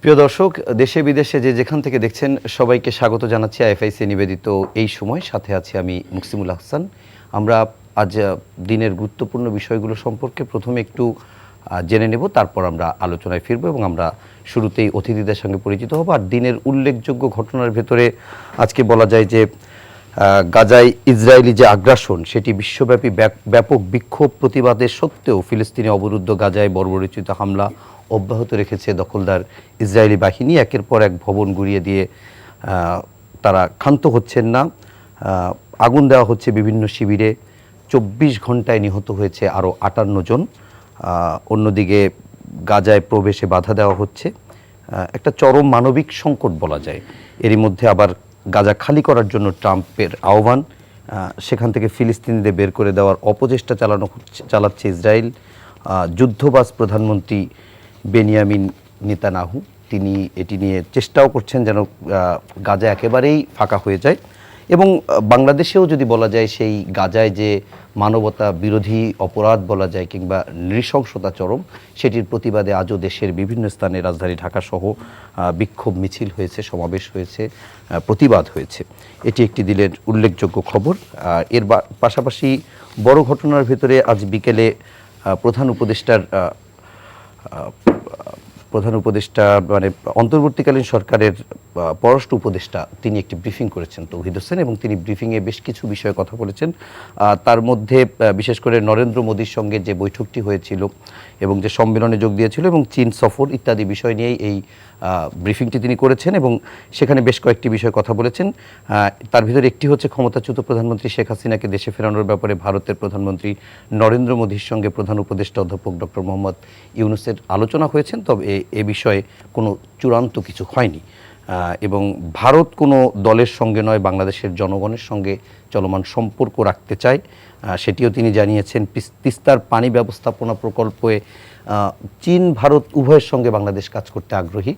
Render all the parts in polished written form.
প্রিয় দর্শক, দেশে বিদেশে যে যেখান থেকে দেখছেন সবাইকে স্বাগত জানাচ্ছি আইএফআইসি নিবেদিত এই সময়। সাথে আছি আমি মুকসিমুল আহসান। আমরা আজ দিনের গুরুত্বপূর্ণ বিষয়গুলো সম্পর্কে প্রথমে একটু জেনে নেব, তারপর আমরা আলোচনায় ফিরব এবং আমরা শুরুতেই অতিথিদের সঙ্গে পরিচিত হব। আর দিনের উল্লেখযোগ্য ঘটনার ভেতরে আজকে বলা যায় যে গাজায় ইসরায়েলি যে আগ্রাসন, সেটি বিশ্বব্যাপী ব্যাপক বিক্ষোভ প্রতিবাদের সত্ত্বেও ফিলিস্তিনি অবরুদ্ধ গাজায় বর্বরোচিত হামলা অব্যাহত রেখেছে দখলদার ইসরায়েলি বাহিনী। একের পর এক ভবন গুঁড়িয়ে দিয়ে তারা ক্ষান্ত হচ্ছেন না। আগুন দেওয়া হচ্ছে বিভিন্ন শিবিরে। 24 ঘন্টায় নিহত হয়েছে আরও 58 জন। অন্যদিকে গাজায় প্রবেশে বাধা দেওয়া হচ্ছে। একটা চরম মানবিক সংকট বলা যায়। এরই মধ্যে আবার গাজা খালি করার জন্য ট্রাম্পের আহ্বান, সেখান থেকে ফিলিস্তিনিদের বের করে দেওয়ার অপচেষ্টা চালাচ্ছে ইসরায়েল। যুদ্ধবাজ প্রধানমন্ত্রী বেনিয়ামিন নেতানিয়াহু তিনি এটি নিয়ে চেষ্টাও করছেন যেন গাজা একেবারেই ফাঁকা হয়ে যায়। এবং বাংলাদেশেও যদি বলা যায়, সেই গাজায় যে মানবতা বিরোধী অপরাধ বলা যায় কিংবা নৃশংসতা চরম, সেটির প্রতিবাদে আজও দেশের বিভিন্ন স্থানে রাজধানী ঢাকাসহ বিক্ষোভ মিছিল হয়েছে, সমাবেশ হয়েছে, প্রতিবাদ হয়েছে। এটি একটি দিনের উল্লেখযোগ্য খবর। এর পাশাপাশি বড় ঘটনার ভেতরে আজ বিকেলে প্রধান উপদেষ্টা মানে অন্তর্বর্তীকালীন সরকারের পররাষ্ট্র উপদেষ্টা তিনি একটি ব্রিফিং করেছেন তৌহিদ হোসেন, এবং তিনি ব্রিফিংয়ে বেশ কিছু বিষয়ে কথা বলেছেন। তার মধ্যে বিশেষ করে নরেন্দ্র মোদীর সঙ্গে যে বৈঠকটি হয়েছিল এবং যে সম্মেলনে যোগ দিয়েছিল এবং চীন সফর ইত্যাদি বিষয় নিয়েই এই ব্রিফিংটি তিনি করেছেন, এবং সেখানে বেশ কয়েকটি বিষয়ে কথা বলেছেন। তার ভিতরে একটি হচ্ছে ক্ষমতাচ্যুত প্রধানমন্ত্রী শেখ হাসিনাকে দেশে ফেরানোর ব্যাপারে ভারতের প্রধানমন্ত্রী নরেন্দ্র মোদীর সঙ্গে প্রধান উপদেষ্টা অধ্যাপক ডক্টর মোহাম্মদ ইউনূসের আলোচনা হয়েছেন, তবে এ বিষয়ে কোনো চূড়ান্ত কিছু হয়নি। এবং ভারত কোনো দলের সঙ্গে নয়, বাংলাদেশের জনগণের সঙ্গে চলমান সম্পর্ক রাখতে চায়, সেটিও তিনি জানিয়েছেন। তিস্তার পানি ব্যবস্থাপনা প্রকল্পে চীন ভারত উভয়ের সঙ্গে বাংলাদেশ কাজ করতে আগ্রহী,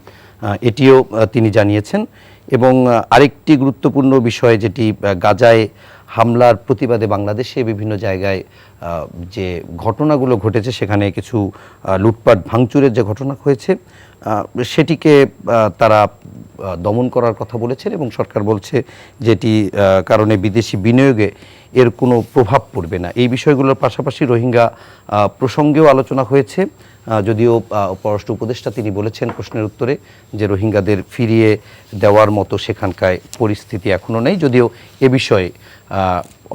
এটিও তিনি জানিয়েছেন। এবং আরেকটি গুরুত্বপূর্ণ বিষয়, যেটি গাজায় হামলার প্রতিবাদে বাংলাদেশে বিভিন্ন জায়গায় যে ঘটনাগুলো ঘটেছে, সেখানে কিছু লুটপাট ভাঙচুরের যে ঘটনা হয়েছে, সেটিকে তারা দমন করার কথা বলেছেন, এবং সরকার বলছে যেটি কারণে বিদেশি বিনিয়োগে এর কোনো প্রভাব পড়বে না। এই বিষয়গুলোর পাশাপাশি রোহিঙ্গা প্রসঙ্গেও আলোচনা হয়েছে, যদিও পররাষ্ট্র উপদেষ্টা তিনি বলেছেন প্রশ্নের উত্তরে যে রোহিঙ্গাদের ফিরিয়ে দেওয়ার মতো সেখানকার পরিস্থিতি এখনও নেই। যদিও এ বিষয়ে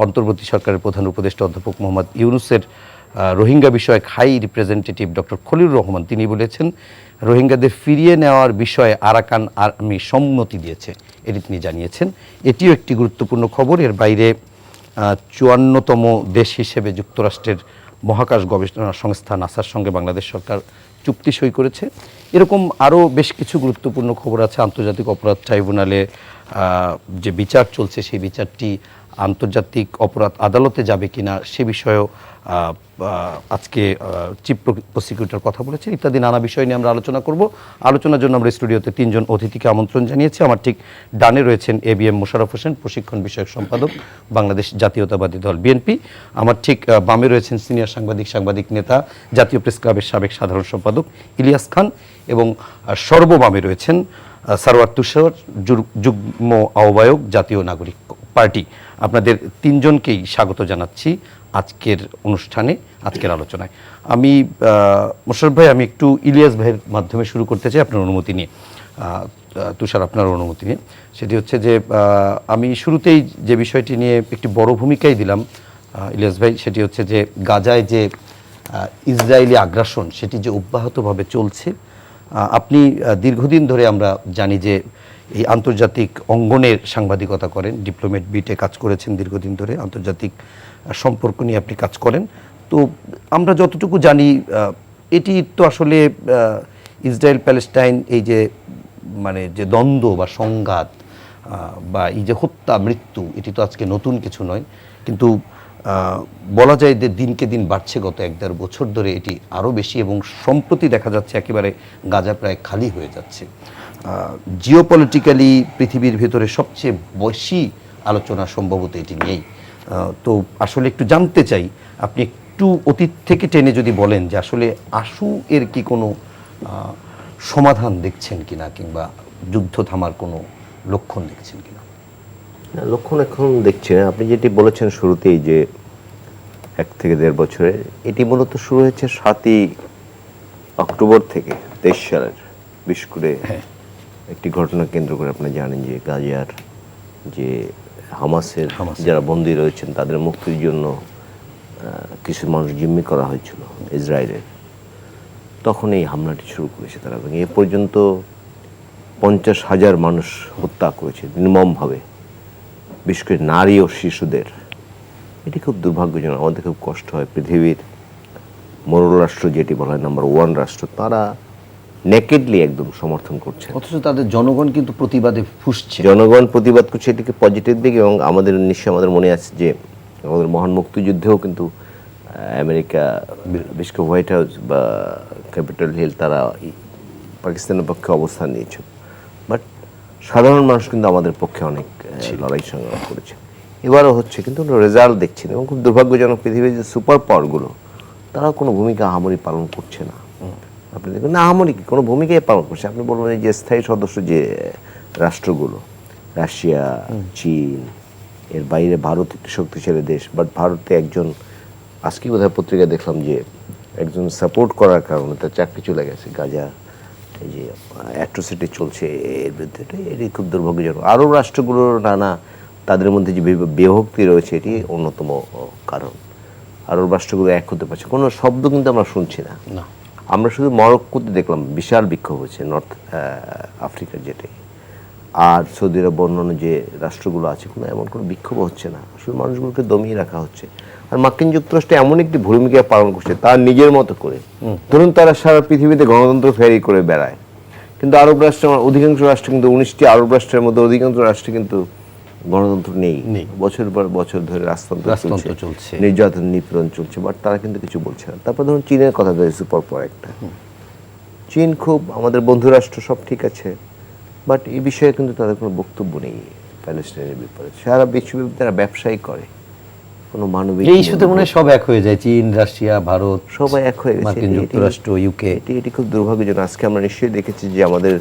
অন্তর্বর্তী সরকারের প্রধান উপদেষ্টা অধ্যাপক মোহাম্মদ ইউনূসের রোহিঙ্গা বিষয়ক high representative doctor Khalilur Rahman তিনি বলেছেন রোহিঙ্গাদের ফিরিয়ে নেওয়ার বিষয়ে আরাকান আর্মি সম্মতি দিয়েছে, এটি তিনি জানিয়েছেন। এটিও একটি গুরুত্বপূর্ণ খবর। এর বাইরে 54তম দেশ হিসেবে যুক্তরাষ্ট্রের মহাকাশ গবেষণা সংস্থা নাসার সঙ্গে বাংলাদেশ সরকার চুক্তি সই করেছে। এরকম আরও বেশ কিছু গুরুত্বপূর্ণ খবর আছে। আন্তর্জাতিক অপরাধ ট্রাইব্যুনালে যে বিচার চলছে, সেই বিচারটি আন্তর্জাতিক অপরাধ আদালতে যাবে কিনা সে বিষয়েও আজকে চিফ প্রসিকিউটর কথা বলেছেন, ইত্যাদি নানা বিষয় নিয়ে আমরা আলোচনা করব। আলোচনার জন্য আমরা স্টুডিওতে 3 জন অতিথিকে আমন্ত্রণ জানিয়েছি। আমার ঠিক ডানে রয়েছেন ABM মোশাররফ হোসেন, প্রশিক্ষণ বিষয়ক সম্পাদক, বাংলাদেশ জাতীয়তাবাদী দল BNP। আমার ঠিক বামে রয়েছেন সিনিয়র সাংবাদিক নেতা, জাতীয় প্রেস ক্লাবের সাবেক সাধারণ সম্পাদক ইলিয়াস খান, এবং সর্ববামে রয়েছেন সারওয়ার তুষার, যুগ্ম আহ্বায়ক, জাতীয় নাগরিক পার্টি। আপনাদের 3 জনকেই স্বাগত জানাচ্ছি আজকের অনুষ্ঠানে, আজকের আলোচনায়। আমি মোশাররফ ভাই, আমি একটু ইলিয়াস ভাইয়ের মাধ্যমে শুরু করতে চাই আপনার অনুমতি নিয়ে। তুষার, আপনার অনুমতি নিয়ে। সেটি হচ্ছে যে আমি শুরুতেই যে বিষয়টি নিয়ে একটি বড় ভূমিকাই দিলাম ইলিয়াস ভাই, সেটি হচ্ছে যে গাজায় যে ইসরায়েলি আগ্রাসন, সেটি যে অব্যাহতভাবে চলছে। আপনি দীর্ঘদিন ধরে আমরা জানি যে এই আন্তর্জাতিক অঙ্গনের সাংবাদিকতা করেন, ডিপ্লোমেট বিটে কাজ করেছেন দীর্ঘদিন ধরে, আন্তর্জাতিক সম্পর্ক নিয়ে আপনি কাজ করেন। তো আমরা যতটুকু জানি, এটি তো আসলে ইসরায়েল প্যালেস্টাইন এই যে মানে যে দ্বন্দ্ব বা সংঘাত বা এই যে হত্যা মৃত্যু, এটি তো আজকে নতুন কিছু নয়, কিন্তু বলা যায় যে দিনকে দিন বাড়ছে। গত 1-1.5 বছর ধরে এটি আরও বেশি, এবং সম্প্রতি দেখা যাচ্ছে একেবারে গাজা প্রায় খালি হয়ে যাচ্ছে। জিওপলিটিক্যালি পৃথিবীর ভেতরে সবচেয়ে বেশি আলোচনা সম্ভবত এটি নিয়েই। তো আসলে একটু জানতে চাই, আপনি একটু অতীত থেকে টেনে যদি বলেন যে আসলে আশু এর কি কোনো সমাধান দেখছেন কিনা, কিংবা যুদ্ধ থামার কোনো লক্ষণ দেখছেন কিনা? লক্ষণ এখন দেখছি না। আপনি যেটি বলেছেন শুরুতেই যে 1 থেকে 1.5 বছরে, এটি মূলত শুরু হয়েছে 7ই অক্টোবর থেকে 23 সালের, বিশেষ করে একটি ঘটনা কেন্দ্র করে। আপনি জানেন যে গাজার যে হামাসের যারা বন্দী রয়েছেন তাদের মুক্তির জন্য কিছু মানুষ জিম্মি করা হয়েছিল ইসরায়েলের, তখন এই হামলাটি শুরু করেছে তারা, এবং এ পর্যন্ত 50,000 মানুষ হত্যা করেছে নির্মমভাবে, বিশেষ করে নারী ও শিশুদের। এটি খুব দুর্ভাগ্যজনক, আমাদের খুব কষ্ট হয়। পৃথিবীর মোড়ল রাষ্ট্র যেটি বলা হয় নাম্বার 1 রাষ্ট্র, তারা নেকেডলি একদম সমর্থন করছে, অথচ তাদের জনগণ কিন্তু প্রতিবাদে ফুঁসছে। জনগণ প্রতিবাদ করছে, এটিকে পজিটিভ দিক। এবং আমাদের নিশ্চয়ই আমাদের মনে আছে যে আমাদের মহান মুক্তিযুদ্ধেও কিন্তু আমেরিকা, বিশেষ করে হোয়াইট হাউস বা ক্যাপিটাল হিল, তারা পাকিস্তানের পক্ষে অবস্থান নিয়েছে। বাট সাধারণ মানুষ কিন্তু আমাদের পক্ষে অনেক লড়াই সংগ্রাম করেছে। এবারও হচ্ছে, কিন্তু রেজাল্ট দেখছি না। এবং খুব দুর্ভাগ্যজনক, পৃথিবীর যে সুপার পাওয়ারগুলো তারা কোনো ভূমিকা আহামরি পালন করছে না। আপনি দেখুন না, আহামরি কোনো ভূমিকাই পালন করছে। আপনি বলবেন এই যে স্থায়ী সদস্য যে রাষ্ট্রগুলো, রাশিয়া, চীন, এর বাইরে ভারত একটি শক্তিশালী দেশ, বাট ভারতে একজন, আজকে বোধহয় পত্রিকায় দেখলাম যে একজন সাপোর্ট করার কারণে তার চাকরি চলে গেছে। গাজা এই যে অ্যাট্রোসিটি চলছে এর বিরুদ্ধে, এটি খুব দুর্ভাগ্যজনক। আরব রাষ্ট্রগুলোর নানা তাদের মধ্যে যে বিভক্তি রয়েছে, এটি অন্যতম কারণ। আরব রাষ্ট্রগুলো এক হতে পারছে, কোনো শব্দ কিন্তু আমরা শুনছি না। আমরা শুধু মরক্কোতে দেখলাম বিশাল বিক্ষোভ হচ্ছে, নর্থ আফ্রিকার যেটাই, আর সৌদি আরব অন্যান্য যে রাষ্ট্রগুলো আছে, কোনো এমন কোনো বিক্ষোভ হচ্ছে না। আসলে মানুষগুলোকে দমিয়ে রাখা হচ্ছে। আর মার্কিন যুক্তরাষ্ট্র এমন একটি ভূমিকা পালন করছে তার নিজের মতো করে। ধরুন তারা সারা পৃথিবীতে গণতন্ত্র ফেরি করে বেড়ায়, কিন্তু আরব রাষ্ট্র, অধিকাংশ রাষ্ট্র কিন্তু 19টি আরব রাষ্ট্রের মধ্যে অধিকাংশ রাষ্ট্রে কিন্তু গণতন্ত্র নেই। বছর পর বছর ধরে রাজতন্ত্র চলছে, নির্যাতন নিপীড়ন চলছে, বাট তারা কিন্তু কিছু বলছে না। তারপর ধরুন চীনের কথা ধরেছি পরপর একটা। চীন খুব আমাদের বন্ধু রাষ্ট্র, সব ঠিক আছে, বাট এই বিষয়ে কিন্তু তাদের কোনো বক্তব্য নেই প্যালেস্টাইনের ব্যাপারে। সারা বিশ্বব্যাপী তারা ব্যবসায়ী করে, কোনো মানবিক এই ইস্যুতে মনে হয় সব এক হয়ে যায়, চীন, রাশিয়া, ভারত, সবাই এক হয়ে গেছে। মার্কিন যুক্তরাষ্ট্র, ইউকে। এটি খুব দুর্ভাগ্যজনক। আজকে আমরা নিশ্চয়ই দেখেছি যে আমাদের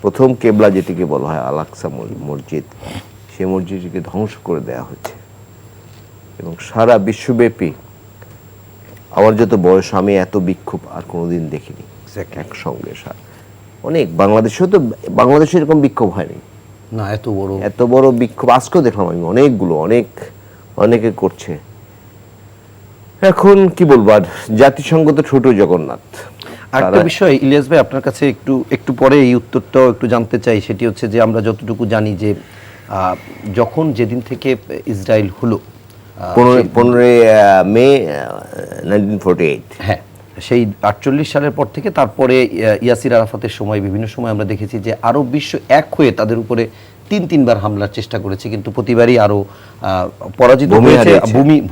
প্রথম কেবলা যেটিকে বলা হয় আল আকসা মসজিদ, সেই মসজিদটিকে ধ্বংস করে দেওয়া হচ্ছে। এবং সারা বিশ্বব্যাপী, আমার যত বয়স, আমি এত বিক্ষোভ আর কোনোদিন দেখিনি একসঙ্গে। অনেক বাংলাদেশে এরকম বিক্ষোভ হয়নি না, এত বড় বিক্ষোভ আজকেও দেখলাম আমি, অনেকগুলো, অনেকে করছে। এখন কি বলবো, আর জাতিসংঘ তো ছোট জগন্নাথ। আরেকটা বিষয় ইলিয়াস ভাই, আপনার কাছে একটু পরে এই উত্তরটাও একটু জানতে চাই। সেটি হচ্ছে যে আমরা যতটুকু জানি যে যখন যেদিন থেকে ইসরায়েল হলো 15 মে 1948, হ্যাঁ, সেই 48 সালের পর থেকে, তারপরে ইয়াসির আরাফাতের সময়, বিভিন্ন সময় আমরা দেখেছি যে আরব বিশ্ব এক হয়ে তাদের উপরে 3-3বার হামলার চেষ্টা করেছে, কিন্তু প্রতিবারই আরো পরাজিত হয়েছে,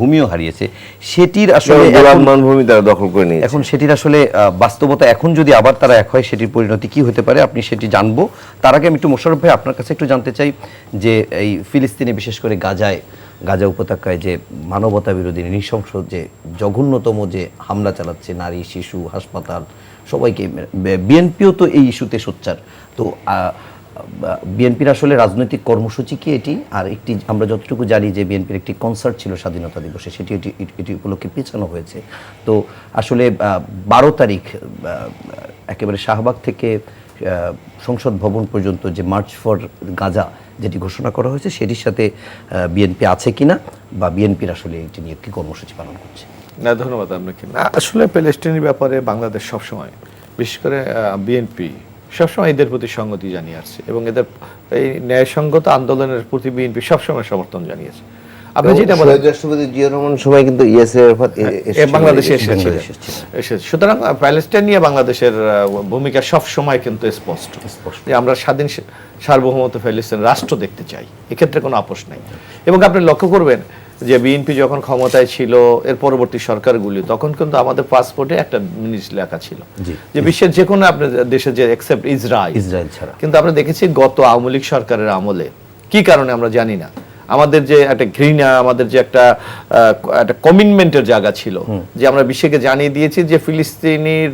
ভূমিও হারিয়েছে। সেটির আসলে ভূমি তারা দখল করে নিয়েছে। এখন সেটির আসলে বাস্তবতা, এখন যদি আবার তারা এক হয়, সেটির পরিণতি কি হতে পারে, আপনি সেটি জানবো। তার আগে আমি একটু মোশাররফ ভাই আপনার কাছে একটু জানতে চাই যে এই ফিলিস্তিনে, বিশেষ করে গাজা উপত্যকায় যে মানবতা বিরোধী নৃশংস যে জঘন্যতম যে হামলা চালাচ্ছে, নারী, শিশু, হাসপাতাল, সবাইকে, বিএনপিও তো এই ইস্যুতে সোচ্চার। তো বিএনপির আসলে রাজনৈতিক কর্মসূচি কি এটি? আর একটি আমরা যতটুকু জানি যে বিএনপির একটি কনসার্ট ছিল স্বাধীনতা দিবসে, সেটি এটি উপলক্ষে পেছানো হয়েছে। তো আসলে 12 তারিখ একেবারে শাহবাগ থেকে সংসদ ভবন পর্যন্ত যে মার্চ ফর গাজা যেটি ঘোষণা করা হয়েছে, সেটির সাথে বিএনপি আছে কিনা, বা বিএনপির আসলে এটি নিয়ে কি কর্মসূচি পালন করছে? না, ধন্যবাদ আপনাকে। আসলে প্যালেস্টাইনের ব্যাপারে বাংলাদেশ সবসময়, বিশেষ করে বিএনপি সবসময় এদের প্রতি সংগতি জানিয়ে আসছে, এবং এদের এই ন্যায়সঙ্গত আন্দোলনের প্রতি বিএনপি সবসময় সমর্থন জানিয়েছে। আপনি যেটা বলেন, রাষ্ট্রপতি জিয়াউর রহমান সময় কিন্তু ইয়াসির আরাফাত বাংলাদেশে এসেছে। সুতরাং প্যালেস্টাইন নিয়ে বাংলাদেশের ভূমিকা সবসময় কিন্তু স্পষ্ট যে আমরা স্বাধীন সার্বভৌমত্ব প্যালেস্টাইন রাষ্ট্র দেখতে চাই, এক্ষেত্রে কোনো আপোষ নাই। এবং আপনি লক্ষ্য করবেন যে বিএনপি যখন ক্ষমতায় ছিল, এর পরবর্তী সরকারগুলি, তখন কিন্তু আমাদের পাসপোর্টে একটা জিনিস লেখা ছিল যে বিশ্বের যে কোনো আপনার দেশে যে এক্সেপ্ট ইসরায়েল ছাড়া। কিন্তু আমরা দেখেছি গত আওয়ামী লীগ সরকারের আমলে, কি কারণে আমরা জানি না, আমাদের যে একটা ঘৃণা, আমাদের যে একটা কমিটমেন্টের জায়গা ছিল, যে আমরা বিশ্বকে জানিয়ে দিয়েছি যে ফিলিস্তিনির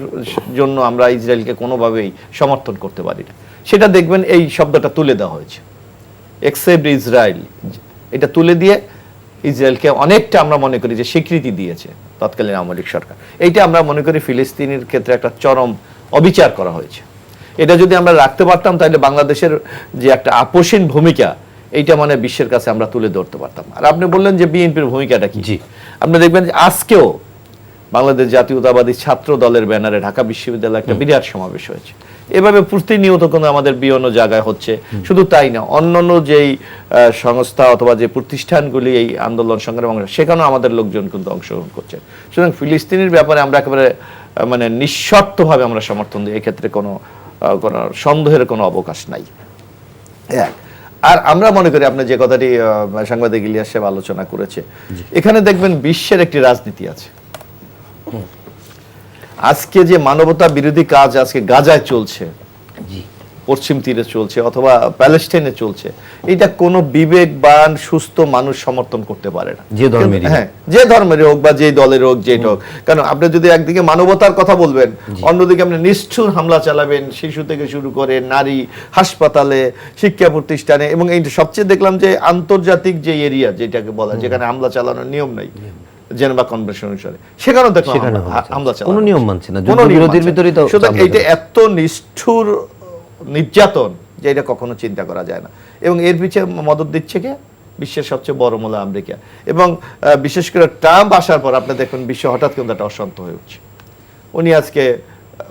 জন্য আমরা ইসরায়েলকে কোনোভাবেই সমর্থন করতে পারি না, সেটা দেখবেন এই শব্দটা তুলে দেওয়া হয়েছে, এক্সেপ্ট ইসরায়েল, এটা তুলে দিয়ে ইসরায়েলকে অনেকটা আমরা মনে করি যে স্বীকৃতি দিয়েছে তৎকালীন আওয়ামী লীগ সরকার। এইটা আমরা মনে করি ফিলিস্তিনের ক্ষেত্রে একটা চরম অবিচার করা হয়েছে। এটা যদি আমরা রাখতে পারতাম তাহলে বাংলাদেশের যে একটা আপোষহীন ভূমিকা, এইটা মানে বিশ্বের কাছে আমরা তুলে ধরতে পারতাম। আর আপনি বললেন যে বিএনপির ভূমিকাটা কি, আপনি দেখবেন যে আজকেও বাংলাদেশ জাতীয়তাবাদী ছাত্র দলের ব্যানারে ঢাকা বিশ্ববিদ্যালয়ে একটা বিরাট সমাবেশ হয়েছে। এভাবে প্রতিনিয়ত কোনো আমাদের বিভিন্ন জায়গায় হচ্ছে। শুধু তাই না, অন্যান্য যেই সংস্থা অথবা যে প্রতিষ্ঠানগুলি এই আন্দোলন সংগ্রাম সেখানেও আমাদের লোকজন কিন্তু অংশগ্রহণ করছে। সুতরাং ফিলিস্তিনের ব্যাপারে আমরা একেবারে মানে নিঃশর্তভাবে আমরা সমর্থন দিই, এক্ষেত্রে কোনো সন্দেহের কোনো অবকাশ নাই। আর আমরা মনে করি আপনি যে কথাটি সাংবাদিক ইলিয়াস সাহেব আলোচনা করেছে, এখানে দেখবেন বিশ্বের একটি রাজনীতি আছে। আজকে যে মানবতা বিরোধী কাজ আজকে গাজায় চলছে, পশ্চিম তীরে চলছে অথবা প্যালেস্টাইনে চলছে, এটা কোনো বিবেকবান সুস্থ মানুষ সমর্থন করতে পারে না, যে ধর্মেরই, হ্যাঁ যে ধর্মেরই হোক বা যে দলের হোক, যেটা হোক। কারণ আপনি যদি একদিকে মানবতার কথা বলবেন, অন্যদিকে আপনি নিষ্ঠুর হামলা চালাবেন, শিশু থেকে শুরু করে নারী, হাসপাতালে, শিক্ষা প্রতিষ্ঠানে, এবং এই সবচেয়ে দেখলাম যে আন্তর্জাতিক যে এরিয়া যেটাকে বলা, যেখানে হামলা চালানোর নিয়ম নাই জেনেভা কনভেনশন অনুসারে, সেখানেও দেখলাম হামলা চালানো, কোনো নিয়ম মানছে না, যুদ্ধবিরোধীর ভিতরেই তো। সুতরাং এটা এত নিষ্ঠুর নির্যাতন যে এটা কখনো চিন্তা করা যায় না। এবং এর পিছিয়ে মদত দিচ্ছে কে? বিশ্বের সবচেয়ে বড় মোলা আমেরিকা। এবং বিশেষ করে ট্রাম্প আসার পর আপনি দেখুন বিশ্ব হঠাৎ কিন্তু একটা অশান্ত হয়ে উঠছে। উনি আজকে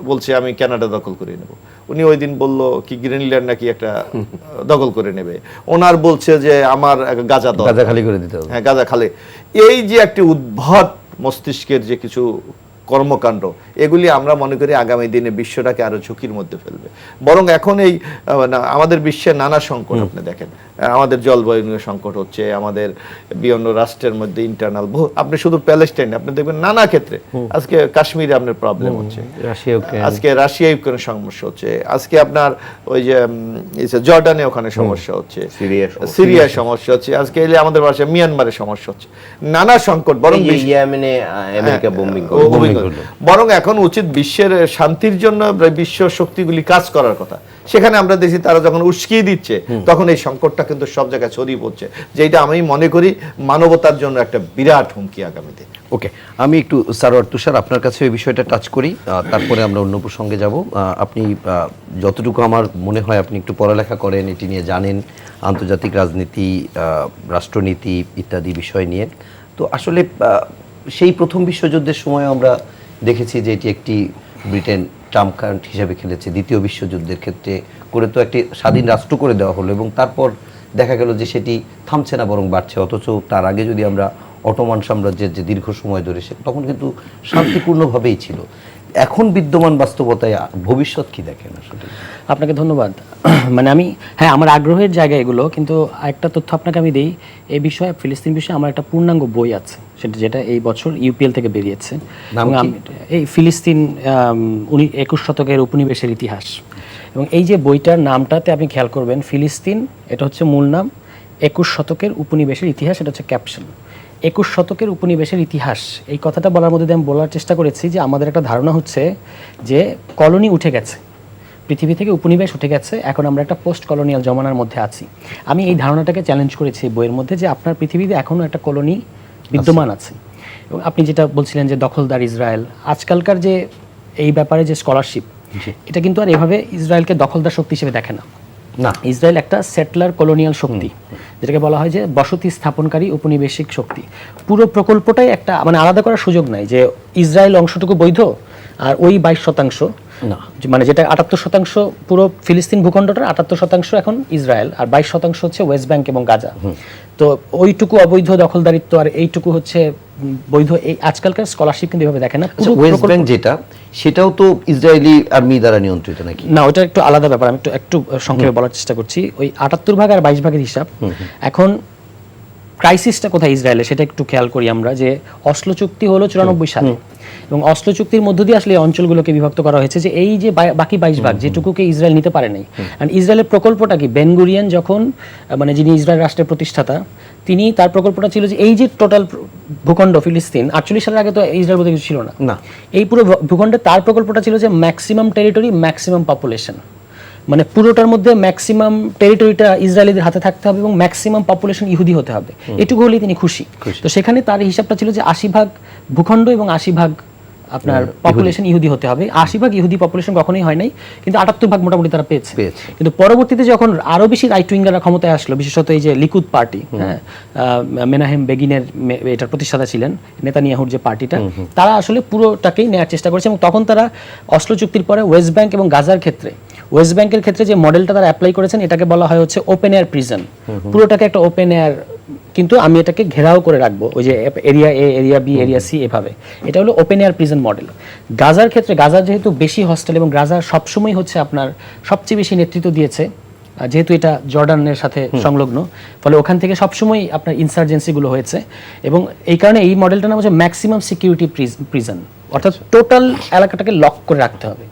বলছে আমি কানাডা দখল করে নেব, উনি ওই দিন বললো কি গ্রিনল্যান্ড নাকি একটা দখল করে নেবে, ওনার বলছে যে আমার গাজা খালি করে দিতে হবে, হ্যাঁ গাজা খালি। এই যে একটি উদ্ভট মস্তিষ্কের যে কিছু কর্মকাণ্ড, এগুলি আমরা মনে করি আগামী দিনে বিশ্বটাকে আরো ঝুঁকির মধ্যে ফেলবে। বরং এখন এই আমাদের বিশ্বের নানা সংকট আপনি দেখেন, আমাদের জলবায়ু নিয়ে সংকট হচ্ছে, আমাদের বিভিন্ন রাষ্ট্রের মধ্যে ইন্টারনাল, আপনি শুধু প্যালেস্টাইন আপনি দেখবেন নানা ক্ষেত্রে, আজকে কাশ্মীরে আপনার প্রবলেম হচ্ছে, আজকে রাশিয়া ইউক্রেনের সমস্যা হচ্ছে, আজকে আপনার ওই যে জর্ডানে ওখানে সমস্যা হচ্ছে, সিরিয়ায় সমস্যা হচ্ছে, আজকে এলে আমাদের পাশে মিয়ানমারে সমস্যা হচ্ছে, নানা সংকট। বরং ইয়েমেনে আমেরিকা বোম্বিং, বরং এখন উচিত বিশ্বের শান্তির জন্য বিশ্ব শক্তিগুলি কাজ করার কথা। সেখানে আমরা দেখি তারা যখন উস্কিয়ে দিচ্ছে, তখন এই সংকটটা কিন্তু সব জায়গায় ছড়িয়ে পড়ছে, যেটা আমি মনে করি মানবতার জন্য একটা বিরাট হুমকি আগামীতে। ওকে, আমি একটু সারোয়ার তুষার আপনার কাছে এই বিষয়টা টাচ করি, তারপরে আমরা অন্য প্রসঙ্গে যাব। আপনি যতটুকু আমার মনে হয় আপনি একটু পড়ালেখা করেন, এটি নিয়ে জানেন, আন্তর্জাতিক রাজনীতি, রাষ্ট্রনীতি ইত্যাদি বিষয় নিয়ে। তো আসলে সেই প্রথম বিশ্বযুদ্ধের সময় আমরা দেখেছি যে এটি একটি ব্রিটেন ট্রাম্প কার্ড হিসেবে খেলেছে। দ্বিতীয় বিশ্বযুদ্ধের ক্ষেত্রে করে তো একটি স্বাধীন রাষ্ট্র করে দেওয়া হলো, এবং তারপর দেখা গেল যে সেটি থামছে না, বরং বাড়ছে। অথচ তার আগে যদি আমরা অটোমান সাম্রাজ্যের যে দীর্ঘ সময় ধরে তখন কিন্তু শান্তিপূর্ণভাবেই ছিল। এখন বিদ্যমান বাস্তবতায় ভবিষ্যৎ কি দেখেন আসলে? আপনাকে ধন্যবাদ। মানে আমি আমার আগ্রহের জায়গা এগুলো, কিন্তু একটা তথ্য আপনাকে আমি দিই এই বিষয়ে, ফিলিস্তিন বিষয়ে আমার একটা পূর্ণাঙ্গ বই আছে, যেটা এই বছর ইউপিএল থেকে বেরিয়েছে। এই ফিলিস্তিন 21 শতকের উপনিবেশের ইতিহাস। এবং এই যে বইটার নামটাতে আপনি খেয়াল করবেন, ফিলিস্তিন এটা হচ্ছে মূল নাম, 21 শতকের উপনিবেশের ইতিহাস এটা হচ্ছে ক্যাপশন। 21 শতকের উপনিবেশের ইতিহাস, এই কথাটা বলার মধ্যে আমি বলার চেষ্টা করেছি যে আমাদের একটা ধারণা হচ্ছে যে কলোনি উঠে গেছে, পৃথিবী থেকে উপনিবেশ উঠে গেছে, এখন আমরা একটা পোস্ট কলোনিয়াল জমানার মধ্যে আছি। আমি এই ধারণাটাকে চ্যালেঞ্জ করেছি বইয়ের মধ্যে, যে আপনার পৃথিবীতে এখনও একটা কলোনি বিদ্যমান আছে। এবং আপনি যেটা বলছিলেন যে দখলদার ইসরায়েল, আজকালকার যে এই ব্যাপারে যে স্কলারশিপ, এটা কিন্তু আর এভাবে ইসরায়েলকে দখলদার শক্তি হিসেবে দেখে না। ইসরায়েল একটা সেটলার কলোনিয়াল শক্তি, যেটাকে বলা হয় যে বসতি স্থাপনকারী উপনিবেশিক শক্তি। পুরো প্রকল্পটাই একটা মানে আলাদা করার সুযোগ নাই যে ইসরায়েল অংশটুকু বৈধ আর ওই 22% না, মানে যেটা 78% পুরো ফিলিস্তিন ভূখণ্ডটার 78% এখন ইসরায়েল, আর 22% হচ্ছে ওয়েস্ট ব্যাংক এবং গাজা। তো ওইটুকু অবৈধ দখলদারিত্ব আর এইটুকু হচ্ছে বৈধ। এই আজকালকার স্কলারশিপ কিন্তু এভাবে দেখে না। ওয়েস্ট ব্যাংক যেটা, সেটাও তো ইসরায়েলি আর্মি দ্বারা নিয়ন্ত্রিত নাকি? না, ওটা একটু আলাদা ব্যাপার, আমি একটু সংক্ষেপে বলার চেষ্টা করছি। ওই 78 ভাগ আর 22 ভাগের হিসাব, এখন ক্রাইসিসটা কোথায় ইসরায়েলে সেটা একটু খেয়াল করি আমরা, যে অসলো চুক্তি হলো 94 সালে, এবং অসলো চুক্তির মধ্য দিয়ে আসলে এই অঞ্চলগুলোকে বিভক্ত করা হয়েছে, যে এই যে বাকি 22 ভাগ যেটুকুকে ইসরায়েল নিতে পারে নাই। কারণ ইসরায়েলের প্রকল্পটা কি, বেন গুরিয়ন যখন মানে যিনি ইসরায়েল রাষ্ট্রের প্রতিষ্ঠাতা, তিনি তার প্রকল্পটা ছিল যে এই যে টোটাল ভূখণ্ড ফিলিস্তিন, 48 সালের আগে তো ইসরায়েল বলতে কিছু ছিল না, এই পুরো ভূখণ্ডে তার প্রকল্পটা ছিল যে ম্যাক্সিমাম টেরিটরি ম্যাক্সিমাম পপুলেশন, মানে পুরোটার মধ্যে ম্যাক্সিমাম টেরিটরিটা ইসরায়েলিদের হাতে থাকতে হবে এবং ম্যাক্সিমাম পপুলেশন ইহুদি হতে হবে, এটুকু হলেই তিনি খুশি। তো সেখানে তার হিসাবটা ছিল যে 80 ভাগ ভূখণ্ড এবং 80 ভাগ আপনার পপুলেশন ইহুদি হতে হবে। 80 ভাগ ইহুদি পপুলেশন কখনোই হয় নাই, কিন্তু 78 ভাগ মোটামুটি তারা পেয়েছে। কিন্তু পরবর্তীতে যখন আরো বেশি রাইট উইঙ্গাররা ক্ষমতায় আসলো, বিশেষত এই যে লিকুদ পার্টি, হ্যাঁ, মেনাহেম বেগিনের এটার প্রতিষ্ঠাতা ছিলেন, নেতানিয়াহুর যে পার্টিটা, তারা আসলে পুরোটাকেই নেওয়ার চেষ্টা করেছে। এবং তখন তারা অসলো চুক্তির পরে ওয়েস্ট ব্যাংক এবং গাজার ক্ষেত্রে, ওয়েস্ট ব্যাংকের ক্ষেত্রে যে মডেলটা তারা অ্যাপ্লাই করেছেন, এটাকে বলা হয় হচ্ছে ওপেন এয়ার প্রিজন। পুরোটাকে একটা ওপেন এয়ার, কিন্তু আমি এটাকে ঘেরাও করে রাখবো, ওই যে এরিয়া এ, এরিয়া বি, এরিয়া সি, এভাবে। এটা হলো ওপেন এয়ার প্রিজন মডেল। গাজার ক্ষেত্রে, গাজার যেহেতু বেশি হস্টেল এবং গাজা সবসময় হচ্ছে আপনার সবচেয়ে বেশি নেতৃত্ব দিয়েছে, যেহেতু এটা জর্ডানের সাথে সংলগ্ন, ফলে ওখান থেকে সবসময় আপনার ইনসার্জেন্সিগুলো হয়েছে। এবং এই কারণে এই মডেলটার নাম হচ্ছে ম্যাক্সিমাম সিকিউরিটি প্রিজন, অর্থাৎ টোটাল এলাকাটাকে লক করে রাখতে হবে।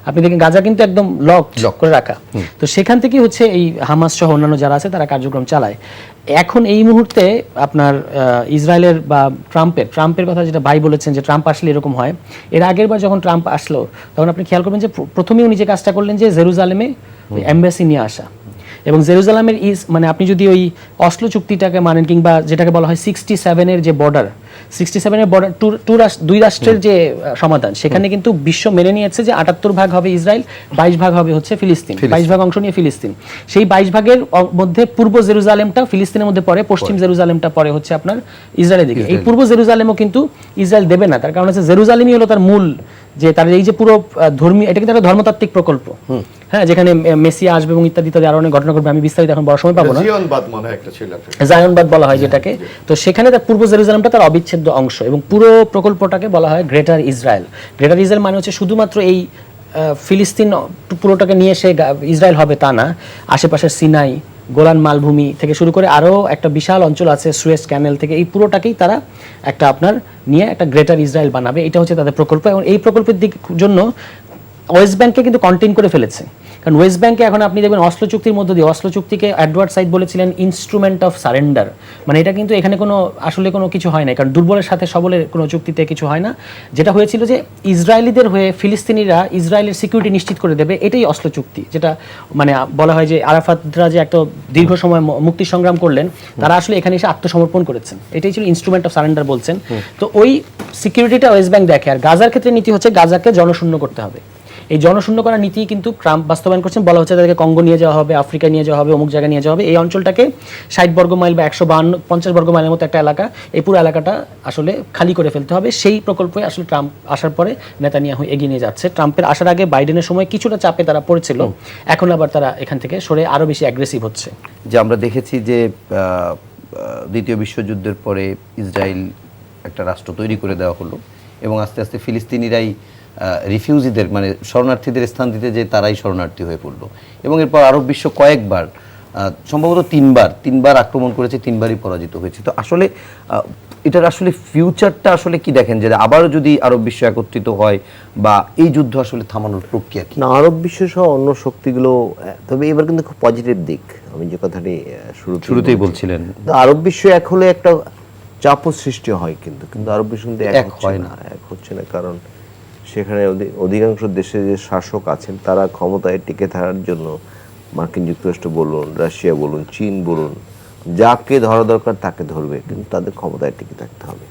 আপনি দেখেন গাজা কিন্তু একদম লক করে রাখা। তো সেখান থেকে হচ্ছে এই হামাস সহ অন্যান্য যারা আছে তারা কার্যক্রম চালায়। এখন এই মুহূর্তে আপনার ইসরায়েলের বা ট্রাম্পের কথা যেটা ভাই বলেছেন, যে ট্রাম্প আসলে এরকম হয়। এর আগের বার যখন ট্রাম্প আসলো, তখন আপনি খেয়াল করবেন যে প্রথমেই উনি যে কাজটা করলেন যে জেরুজালেমে এম্বাসি নিয়ে আসা। এবং জেরুজালেমের মানে আপনি যদি ওই অসলো চুক্তিটাকে মানেন, কিংবা যেটাকে বলা হয় 67-এর যে বর্ডার, 67-এর বর্ডার, দুই রাষ্ট্রের যে সমাধান, সেখানে কিন্তু বিশ্ব মেনে নিয়েছে যে 78 ভাগ হবে ইসরায়েল, 22 ভাগ হবে হচ্ছে ফিলিস্তিন, 22 ভাগ অংশ নিয়ে ফিলিস্তিন। সেই 22 ভাগের মধ্যে পূর্ব জেরুজালেমটা ফিলিস্তিনের মধ্যে পড়ে, পশ্চিম জেরুজালেমটা পড়ে হচ্ছে আপনার ইসরায়েলের দিকে। এই পূর্ব জেরুজালেমও কিন্তু ইসরায়েল দেবে না, তার কারণ হচ্ছে জেরুজালেমই হলো তার মূল, যে তার এই যে পুরো ধর্মীয়, এটা কিন্তু একটা ধর্মতাত্ত্বিক প্রকল্প, হ্যাঁ, যেখানে মেসিয়া আসবে এবং ইত্যাদি ইত্যাদি আরো অনেক ঘটনা ঘটবে। আমি বিস্তারিত এখন বড় সময় পাবো না, জায়নবাদ বলা হয় যেটাকে। তো সেখানে তার পূর্ব জেরুজালেমটা তার অবিচ্ছেদ্য অংশ, এবং পুরো প্রকল্পটাকে বলা হয় গ্রেটার ইসরায়েল। গ্রেটার ইসরায়েল মানে হচ্ছে শুধুমাত্র এই ফিলিস্তিন পুরোটাকে নিয়ে সে ইসরায়েল হবে তা না, আশেপাশের সিনাই, গোলান মালভূমি থেকে শুরু করে আরও একটা বিশাল অঞ্চল আছে, সুয়েজ ক্যানেল থেকে, এই পুরোটাকেই তারা একটা আপনার নিয়ে একটা গ্রেটার ইসরায়েল বানাবে। এটা হচ্ছে তাদের প্রকল্প। এবং এই প্রকল্পের জন্য ওয়েস্ট ব্যাংককে কিন্তু কন্টেইন করে ফেলেছে। কারণ ওয়েস্ট ব্যাংকে এখন আপনি দেখবেন অসলো চুক্তির মধ্য দিয়ে, অসলো চুক্তিকে এডওয়ার্ড সাইড বলেছিলেন ইনস্ট্রুমেন্ট অফ সারেন্ডার, মানে এটা কিন্তু এখানে কোনো আসলে কোনো কিছু হয় না, কারণ দুর্বলের সাথে সবলের কোনো চুক্তিতে কিছু হয় না। যেটা হয়েছিল যে ইসরায়েলিদের হয়ে ফিলিস্তিনিরা ইসরায়েলের সিকিউরিটি নিশ্চিত করে দেবে, এটাই অসলো চুক্তি। যেটা মানে বলা হয় যে আরাফাতরা যে একটা দীর্ঘ সময় মুক্তি সংগ্রাম করলেন, তারা আসলে এখানে এসে আত্মসমর্পণ করেছেন, এটাই ছিল ইনস্ট্রুমেন্ট অফ সারেন্ডার বলছেন। তো ওই সিকিউরিটিটা ওয়েস্ট ব্যাংক দেখে। আর গাজার ক্ষেত্রে নীতি হচ্ছে গাজাকে জনশূন্য করতে হবে। এই জনশূন্য করার নীতি কিন্তু ট্রাম্প বাস্তবায়ন করছেন। বলা হচ্ছে তাদেরকে কঙ্গো নিয়ে যাওয়া হবে, আফ্রিকা নিয়ে যাওয়া হবে, অমুক জায়গায় নিয়ে যাওয়া হবে। এই অঞ্চলটাকে 60 বর্গ মাইল বা 150 বর্গ মাইলের মতো একটা এলাকা, এই পুরো এলাকাটা আসলে খালি করে ফেলতে হবে। সেই প্রকল্পে আসলে ট্রাম্প আসার পরে নেতানিয়াহু এগিয়ে নিয়ে যাচ্ছে। ট্রাম্পের আসার আগে বাইডেনের সময় কিছুটা চাপে তারা পড়েছিল, এখন আবার তারা এখান থেকে সরে আরো বেশি অ্যাগ্রেসিভ হচ্ছে। যে আমরা দেখেছি যে দ্বিতীয় বিশ্বযুদ্ধের পরে ইসরায়েল একটা রাষ্ট্র তৈরি করে দেওয়া হলো, এবং আস্তে আস্তে ফিলিস্তিনিরাই রিফিউজিদের মানে শরণার্থীদের স্থান দিতে যে তারাই শরণার্থী হয়ে পড়লো। এবং এরপর আরব বিশ্ব কয়েকবার, সম্ভবত তিনবার আক্রমণ করেছে, তিনবারই পরাজিত হয়েছে। তো আসলে এটার আসলে ফিউচারটা আসলে কি দেখেন, যে আবারও যদি আরব বিশ্ব একত্রিত হয়, বা এই যুদ্ধ আসলে থামানোর প্রক্রিয়া কি? না, আরব বিশ্ব সহ অন্য শক্তিগুলো, তবে এবার কিন্তু খুব পজিটিভ দিক, আমি যে কথাটি শুরুতেই বলছিলেন, আরব বিশ্ব এক হলে একটা চাপও সৃষ্টি হয়, কিন্তু আরব বিশ্ব কিন্তু এক হয় না, এক হচ্ছে না। কারণ সেখানে অধিকাংশ দেশে যে শাসক আছেন, তারা ক্ষমতায় টিকে থাকার জন্য মার্কিন যুক্তরাষ্ট্র বলুন, রাশিয়া বলুন, চীন বলুন, যাকে ধরা দরকার তাকে ধরবে, কিন্তু তাদের ক্ষমতায় টিকে থাকতে হবে।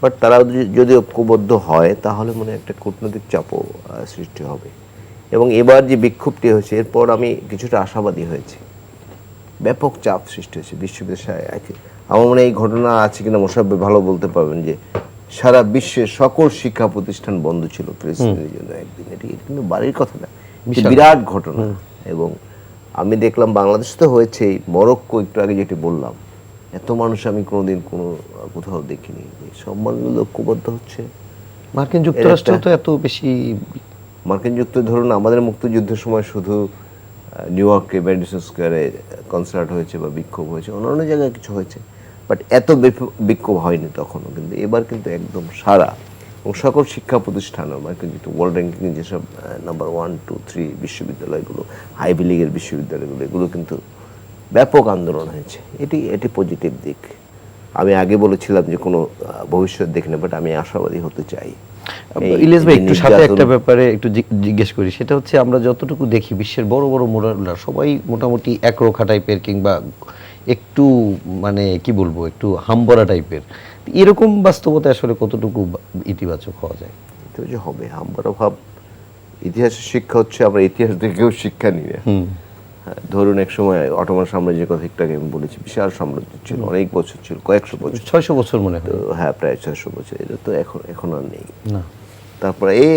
বাট তারা যদি ঐক্যবদ্ধ হয়, তাহলে মনে একটা কূটনৈতিক চাপও সৃষ্টি হবে। এবং এবার যে বিক্ষোভটি হয়েছে, এরপর আমি কিছুটা আশাবাদী হয়েছি। ব্যাপক চাপ সৃষ্টি হয়েছে বিশ্ববিদ্যালয়। আমার মনে এই ঘটনা আছে কিনা মোশাররফ ভালো বলতে পারবেন, যে সারা বিশ্বের সকল শিক্ষা প্রতিষ্ঠান বন্ধ ছিল ফিলিস্তিনের জন্য একদিন। এটি কিন্তু বাড়ির কথা না, বিরাট ঘটনা। এবং আমি দেখলাম বাংলাদেশ তো হয়েছেই, মরক্কো একটু আগে যেটি বললাম, এত মানুষ আমি কোনোদিন কোথাও দেখিনি। সব মানুষগুলো ঐক্যবদ্ধ হচ্ছে। মার্কিন যুক্তরাষ্ট্র তো এত বেশি, মার্কিন যুক্তরাষ্ট্র ধরুন আমাদের মুক্তিযুদ্ধের সময় শুধু নিউ ইয়র্কে ম্যাডিসন স্কোয়ারে কনসার্ট হয়েছে বা বিক্ষোভ হয়েছে, অন্যান্য জায়গায় কিছু হয়েছে। বাট এত বিক্ষোভ হয়নি তখনও, কিন্তু এবার কিন্তু একদম সারা এবং সকল শিক্ষা প্রতিষ্ঠান আমার কিন্তু ওয়ার্ল্ড র্যাঙ্কিং যেসব নাম্বার 1, 2, 3 বিশ্ববিদ্যালয়গুলো, আইভি লিগের বিশ্ববিদ্যালয়গুলো, এগুলো কিন্তু ব্যাপক আন্দোলন হয়েছে। এটি পজিটিভ দিক। আমি আগে বলেছিলাম যে কোনো ভবিষ্যৎ দেখি না, বাট আমি আশাবাদী হতে চাই। ইলিয়াস ভাই, একটু সাথে একটা ব্যাপারে একটু জিজ্ঞেস করি, সেটা হচ্ছে আমরা যতটুকু দেখি বিশ্বের বড় বড় মোরালরা সবাই মোটামুটি একরোখা টাইপের কিংবা একটু মানে কি বলবো একটু হামবরা টাইপের, এরকম বাস্তবতা আসলে কতটুকু ইতিবাচক হওয়া যায়? তো যে হবে হামবরা ভাব, ইতিহাসের শিক্ষা হচ্ছে আমরা ইতিহাস থেকেও শিক্ষা নিই না। ধরুন এক সময় অটোমান সাম্রাজ্যের কথা একটু আগে আমি বলেছি, বিশাল সাম্রাজ্য ছিল, অনেক বছর ছিল, কয়েকশো বছর, 600 বছর মনে হয়। হ্যাঁ প্রায় 600 বছর। এটা তো এখন আর নেই। না, তারপরে এই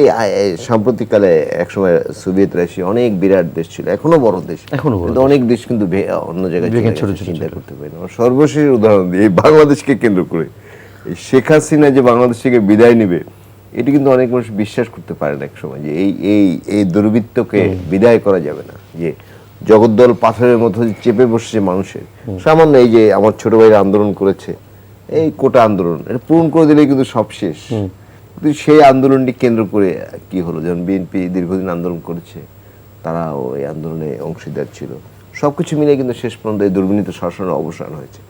সাম্প্রতিককালে একসময় সোভিয়েত রাশিয়া অনেক বিরাট দেশ ছিল, এখনো বড় দেশ, এখনো বড় কিন্তু অনেক দেশ কিন্তু অন্য জায়গায় ভেঙে ছোট ছোট ছোট চিন্তা করতে পারি না। সর্বশেষ উদাহরণ দিই, এই বাংলাদেশকে কেন্দ্র করে এই শেখ হাসিনা যে বাংলাদেশ থেকে বিদায় নেবে, এটি কিন্তু অনেক মানুষ বিশ্বাস করতে পারে না এক সময়, যে এই দুর্বৃত্তকে বিদায় করা যাবে না, যে জগদ্দল পাথরের মতো চেপে বসছে মানুষের। সামান্য এই যে আমার ছোট ভাইরা আন্দোলন করেছে, এই কোটা আন্দোলন, এটা পূরণ করে দিলেই কিন্তু সব শেষ। কিন্তু সেই আন্দোলনটি কেন্দ্র করে কি হলো, যেমন বিএনপি দীর্ঘদিন আন্দোলন করেছে, তারাও এই আন্দোলনে অংশীদার ছিল, সবকিছু মিলে কিন্তু শেষ পর্যন্ত এই দুর্বিনীত শাসনের অবসান হয়েছে।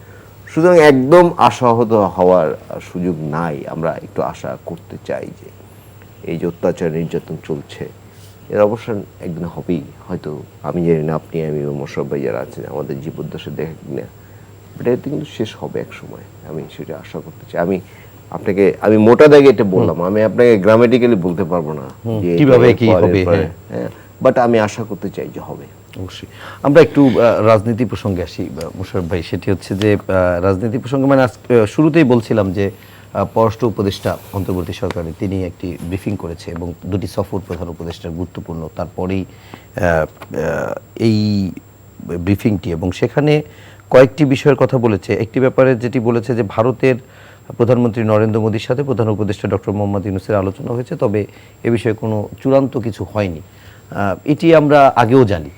সুতরাং একদম আশাহত হওয়ার সুযোগ নাই। আমরা একটু আশা করতে চাই যে এই যে অত্যাচার নির্যাতন চলছে, এর অবসান একদিন হবেই। হয়তো আমি জানি না, আপনি, আমি, মোশাররফ ভাই যারা আছেন, আমাদের জীবদ্দশা দেখে কিনা, বাট এটা কিন্তু শেষ হবে এক সময়, আমি সেটা আশা করতে চাই। আমি মোটা দাগে এটা বললাম, আমি আপনাকে গ্রামেটিক্যালি বলতে পারবো না যে কিভাবে কি হবে, হ্যাঁ, বাট আমি আশা করতে চাই যে হবে। অবশ্যই। আমরা একটু রাজনীতি প্রসঙ্গে আসি মোশাররফ ভাই, সেটি হচ্ছে যে রাজনীতি প্রসঙ্গে মানে শুরুতেই বলছিলাম যে পররাষ্ট্র উপদেষ্টা অন্তর্বর্তী সরকারে তিনি একটি ব্রিফিং করেছে এবং দুটি সফর প্রধান উপদেষ্টার গুরুত্বপূর্ণ, তারপরেই এই ব্রিফিংটি, এবং সেখানে কয়েকটি বিষয়ের কথা বলেছে। একটি ব্যাপারে যেটি বলেছে যে ভারতের প্রধানমন্ত্রী নরেন্দ্র মোদীর সাথে প্রধান উপদেষ্টা ডক্টর মোহাম্মদ ইউনূসের আলোচনা হয়েছে, তবে এ বিষয়ে কোনো চূড়ান্ত কিছু হয়নি। এটি আমরা আগেও জানি।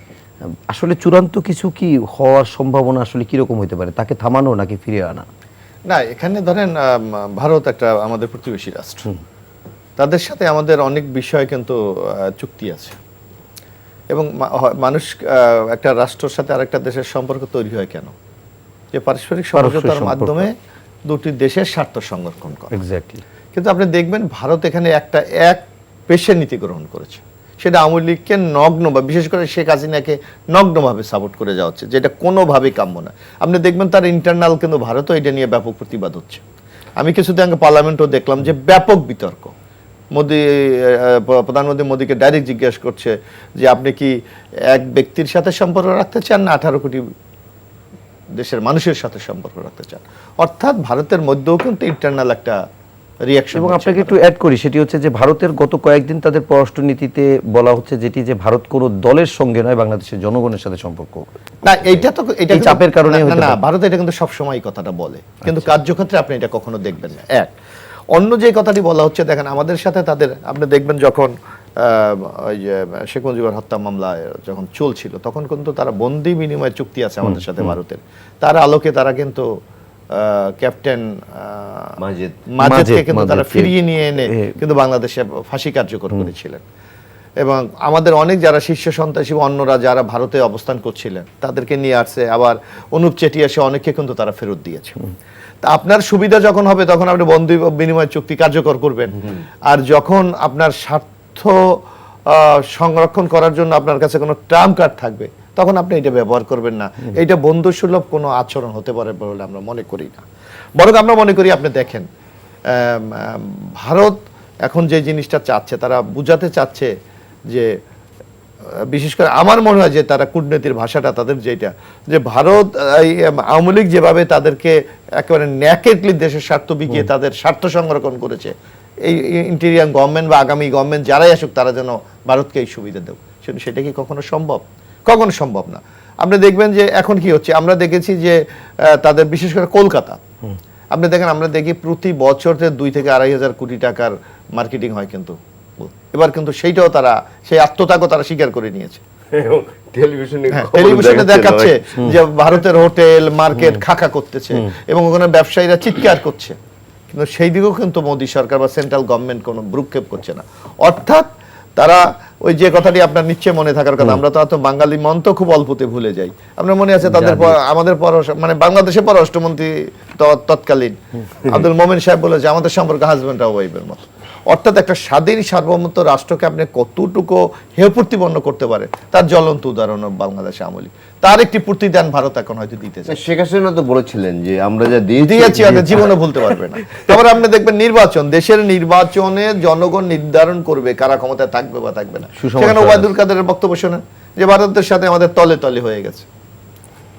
আসলে চূড়ান্ত কিছু কি হওয়ার সম্ভাবনা আসলে কিরকম হতে পারে? তাকে থামানো নাকি ফিরিয়ে আনা? না, এখানে ধরেন ভারত একটা আমাদের প্রতিবেশী রাষ্ট্র, তাদের সাথে আমাদের অনেক বিষয় কিন্তু চুক্তি আছে, এবং মানুষ একটা রাষ্ট্রের সাথে আরেকটা দেশের সম্পর্ক তৈরি হয় কেন? যে পারস্পরিক সমঝোতার মাধ্যমে দুটি দেশের স্বার্থ সংরক্ষণ করে। এক্স্যাক্টলি। কিন্তু আপনি দেখবেন ভারত এখানে এক পেশে নীতি গ্রহণ করেছে, সেটা আওয়ামী লীগকে নগ্ন বা বিশেষ করে শেখ হাসিনাকে নগ্নভাবে সাপোর্ট করে যাওয়া হচ্ছে, যেটা কোনোভাবেই কাম্য না। আপনি দেখবেন তার ইন্টারনাল কিন্তু ভারতও এটা নিয়ে ব্যাপক প্রতিবাদ হচ্ছে। আমি কিছুদিন আগে পার্লামেন্টও দেখলাম যে ব্যাপক বিতর্ক, প্রধানমন্ত্রী মোদীকে ডাইরেক্ট জিজ্ঞাসা করছে যে আপনি কি এক ব্যক্তির সাথে সম্পর্ক রাখতে চান না 18 কোটি দেশের মানুষের সাথে সম্পর্ক রাখতে চান। অর্থাৎ ভারতের মধ্যেও কিন্তু ইন্টারনাল একটা রিঅ্যাকশন। এবং আপনাকে একটু অ্যাড করি, সেটি হচ্ছে যে ভারতের গত কয়েকদিন তাদের পররাষ্ট্র নীতিতে বলা হচ্ছে যেটি যে ভারত কোনো দলের সঙ্গে নয়, বাংলাদেশের জনগণের সাথে সম্পর্ক। না, এইটা তো এটা চাপের কারণে না, ভারত এটা কিন্তু সবসময় কথাটা বলে, কিন্তু কার্যক্ষেত্রে আপনি এটা কখনো দেখবেন না। অন্য যে কথাটি বলা হচ্ছে, দেখেন আমাদের সাথে তাদের, আপনি দেখবেন যখন ওই যে শেখ মুজিবুর হত্যা মামলা যখন চলছিল, তখন কিন্তু তারা বন্দি বিনিময় চুক্তি আছে আমাদের সাথে ভারতের, তার আলোকে তারা কিন্তু ক্যাপ্টেন মাজেদকে কিন্তু তারা ফিরিয়ে নিয়ে এনে কিন্তু বাংলাদেশে ফাঁসি কার্যকর করেছিলেন। এবং আমাদের অনেক যারা শীর্ষ সন্ত্রাসী অন্যরা যারা ভারতে অবস্থান করছিলেন তাদেরকে নিয়ে আসছে, আবার অনুপ চেটিয়া সে অনেককে কিন্তু তারা ফেরত দিয়েছে। তা আপনার সুবিধা যখন হবে তখন আপনি বন্দি বিনিময় চুক্তি কার্যকর করবেন, আর যখন আপনার স্বার্থ সংরক্ষণ করার জন্য আপনার কাছে কোনো ট্রাম্প কার্ড থাকবে তখন আপনি এটা ব্যবহার করবেন না। এটা বন্ধুসুলভ কোনো আচরণ হতে পারে বলে আমরা মনে করি না। বরং আমরা মনে করি, আপনি দেখেন ভারত এখন যে জিনিসটা চাচ্ছে, তারা বুঝাতে চাচ্ছে যে, বিশেষ করে আমার মনে হয় যে তারা কূটনীতির ভাষাটা তাদের যেটা, যে ভারত আওয়ামী লীগ যেভাবে তাদেরকে একেবারে ন্যাকেটলি দেশের স্বার্থ বিকিয়ে তাদের স্বার্থ সংরক্ষণ করেছে, এই ইন্টেরিয়ার গভর্নমেন্ট বা আগামী গভর্নমেন্ট যারাই আসুক তারা যেন ভারতকে এই সুবিধা দেব, সেটা কি কখনো সম্ভব? কখনো সম্ভব না। আপনি দেখবেন যে এখন কি হচ্ছে, আমরা দেখেছি যে তাদের বিশেষ করে কলকাতা, আপনি দেখেন আমরা দেখি প্রতি বছর 2 থেকে 2.5 হাজার কোটি টাকার মার্কেটিং হয়, কিন্তু এবার কিন্তু সেইটাও তারা, সেই আত্মত্যাগও তারা স্বীকার করে নিয়েছে। এবং টেলিভিশনে টেলিভিশনে দেখাচ্ছে যে ভারতের হোটেল মার্কেট খাকা করতেছে এবং ওখানে ব্যবসায়ীরা চিৎকার করছে, কিন্তু সেই দিকেও কিন্তু মোদী সরকার বা সেন্ট্রাল গভর্নমেন্ট কোনো ভ্রুক্ষেপ করছে না। অর্থাৎ তারা ওই যে কথাটি আপনার নিশ্চয় মনে থাকার কথা, আমরা তো বাঙালি মন তো খুব অল্পতে ভুলে যাই। আপনার মনে আছে তাদের আমাদের মানে বাংলাদেশের পররাষ্ট্রমন্ত্রী তৎকালীন আব্দুল মোমেন সাহেব বলেছে আমাদের সম্পর্ক হাজব্যান্ড আর ওয়াইফের মতো। অর্থাৎ একটা স্বাধীন সার্বভৌমত্ব রাষ্ট্রকে আপনি কতটুকু হেয় প্রতিপন্ন করতে পারে তার জ্বলন্ত উদাহরণ বাংলাদেশ আমলি। তার একটি প্রতিদান ভারত এখন হয়তো দিতে চায়। শেখ হাসিনা তো বলেছিলেন যে আমরা যা দিয়েছি জীবনে ভুলতে পারবে না। তারপরে আপনি দেখবেন নির্বাচন, দেশের নির্বাচনে জনগণ নির্ধারণ করবে কারা ক্ষমতায় থাকবে বা থাকবে না। সেখানে ওবায়দুল কাদেরের বক্তব্য শোনেন যে ভারতের সাথে আমাদের তলে তলে হয়ে গেছে,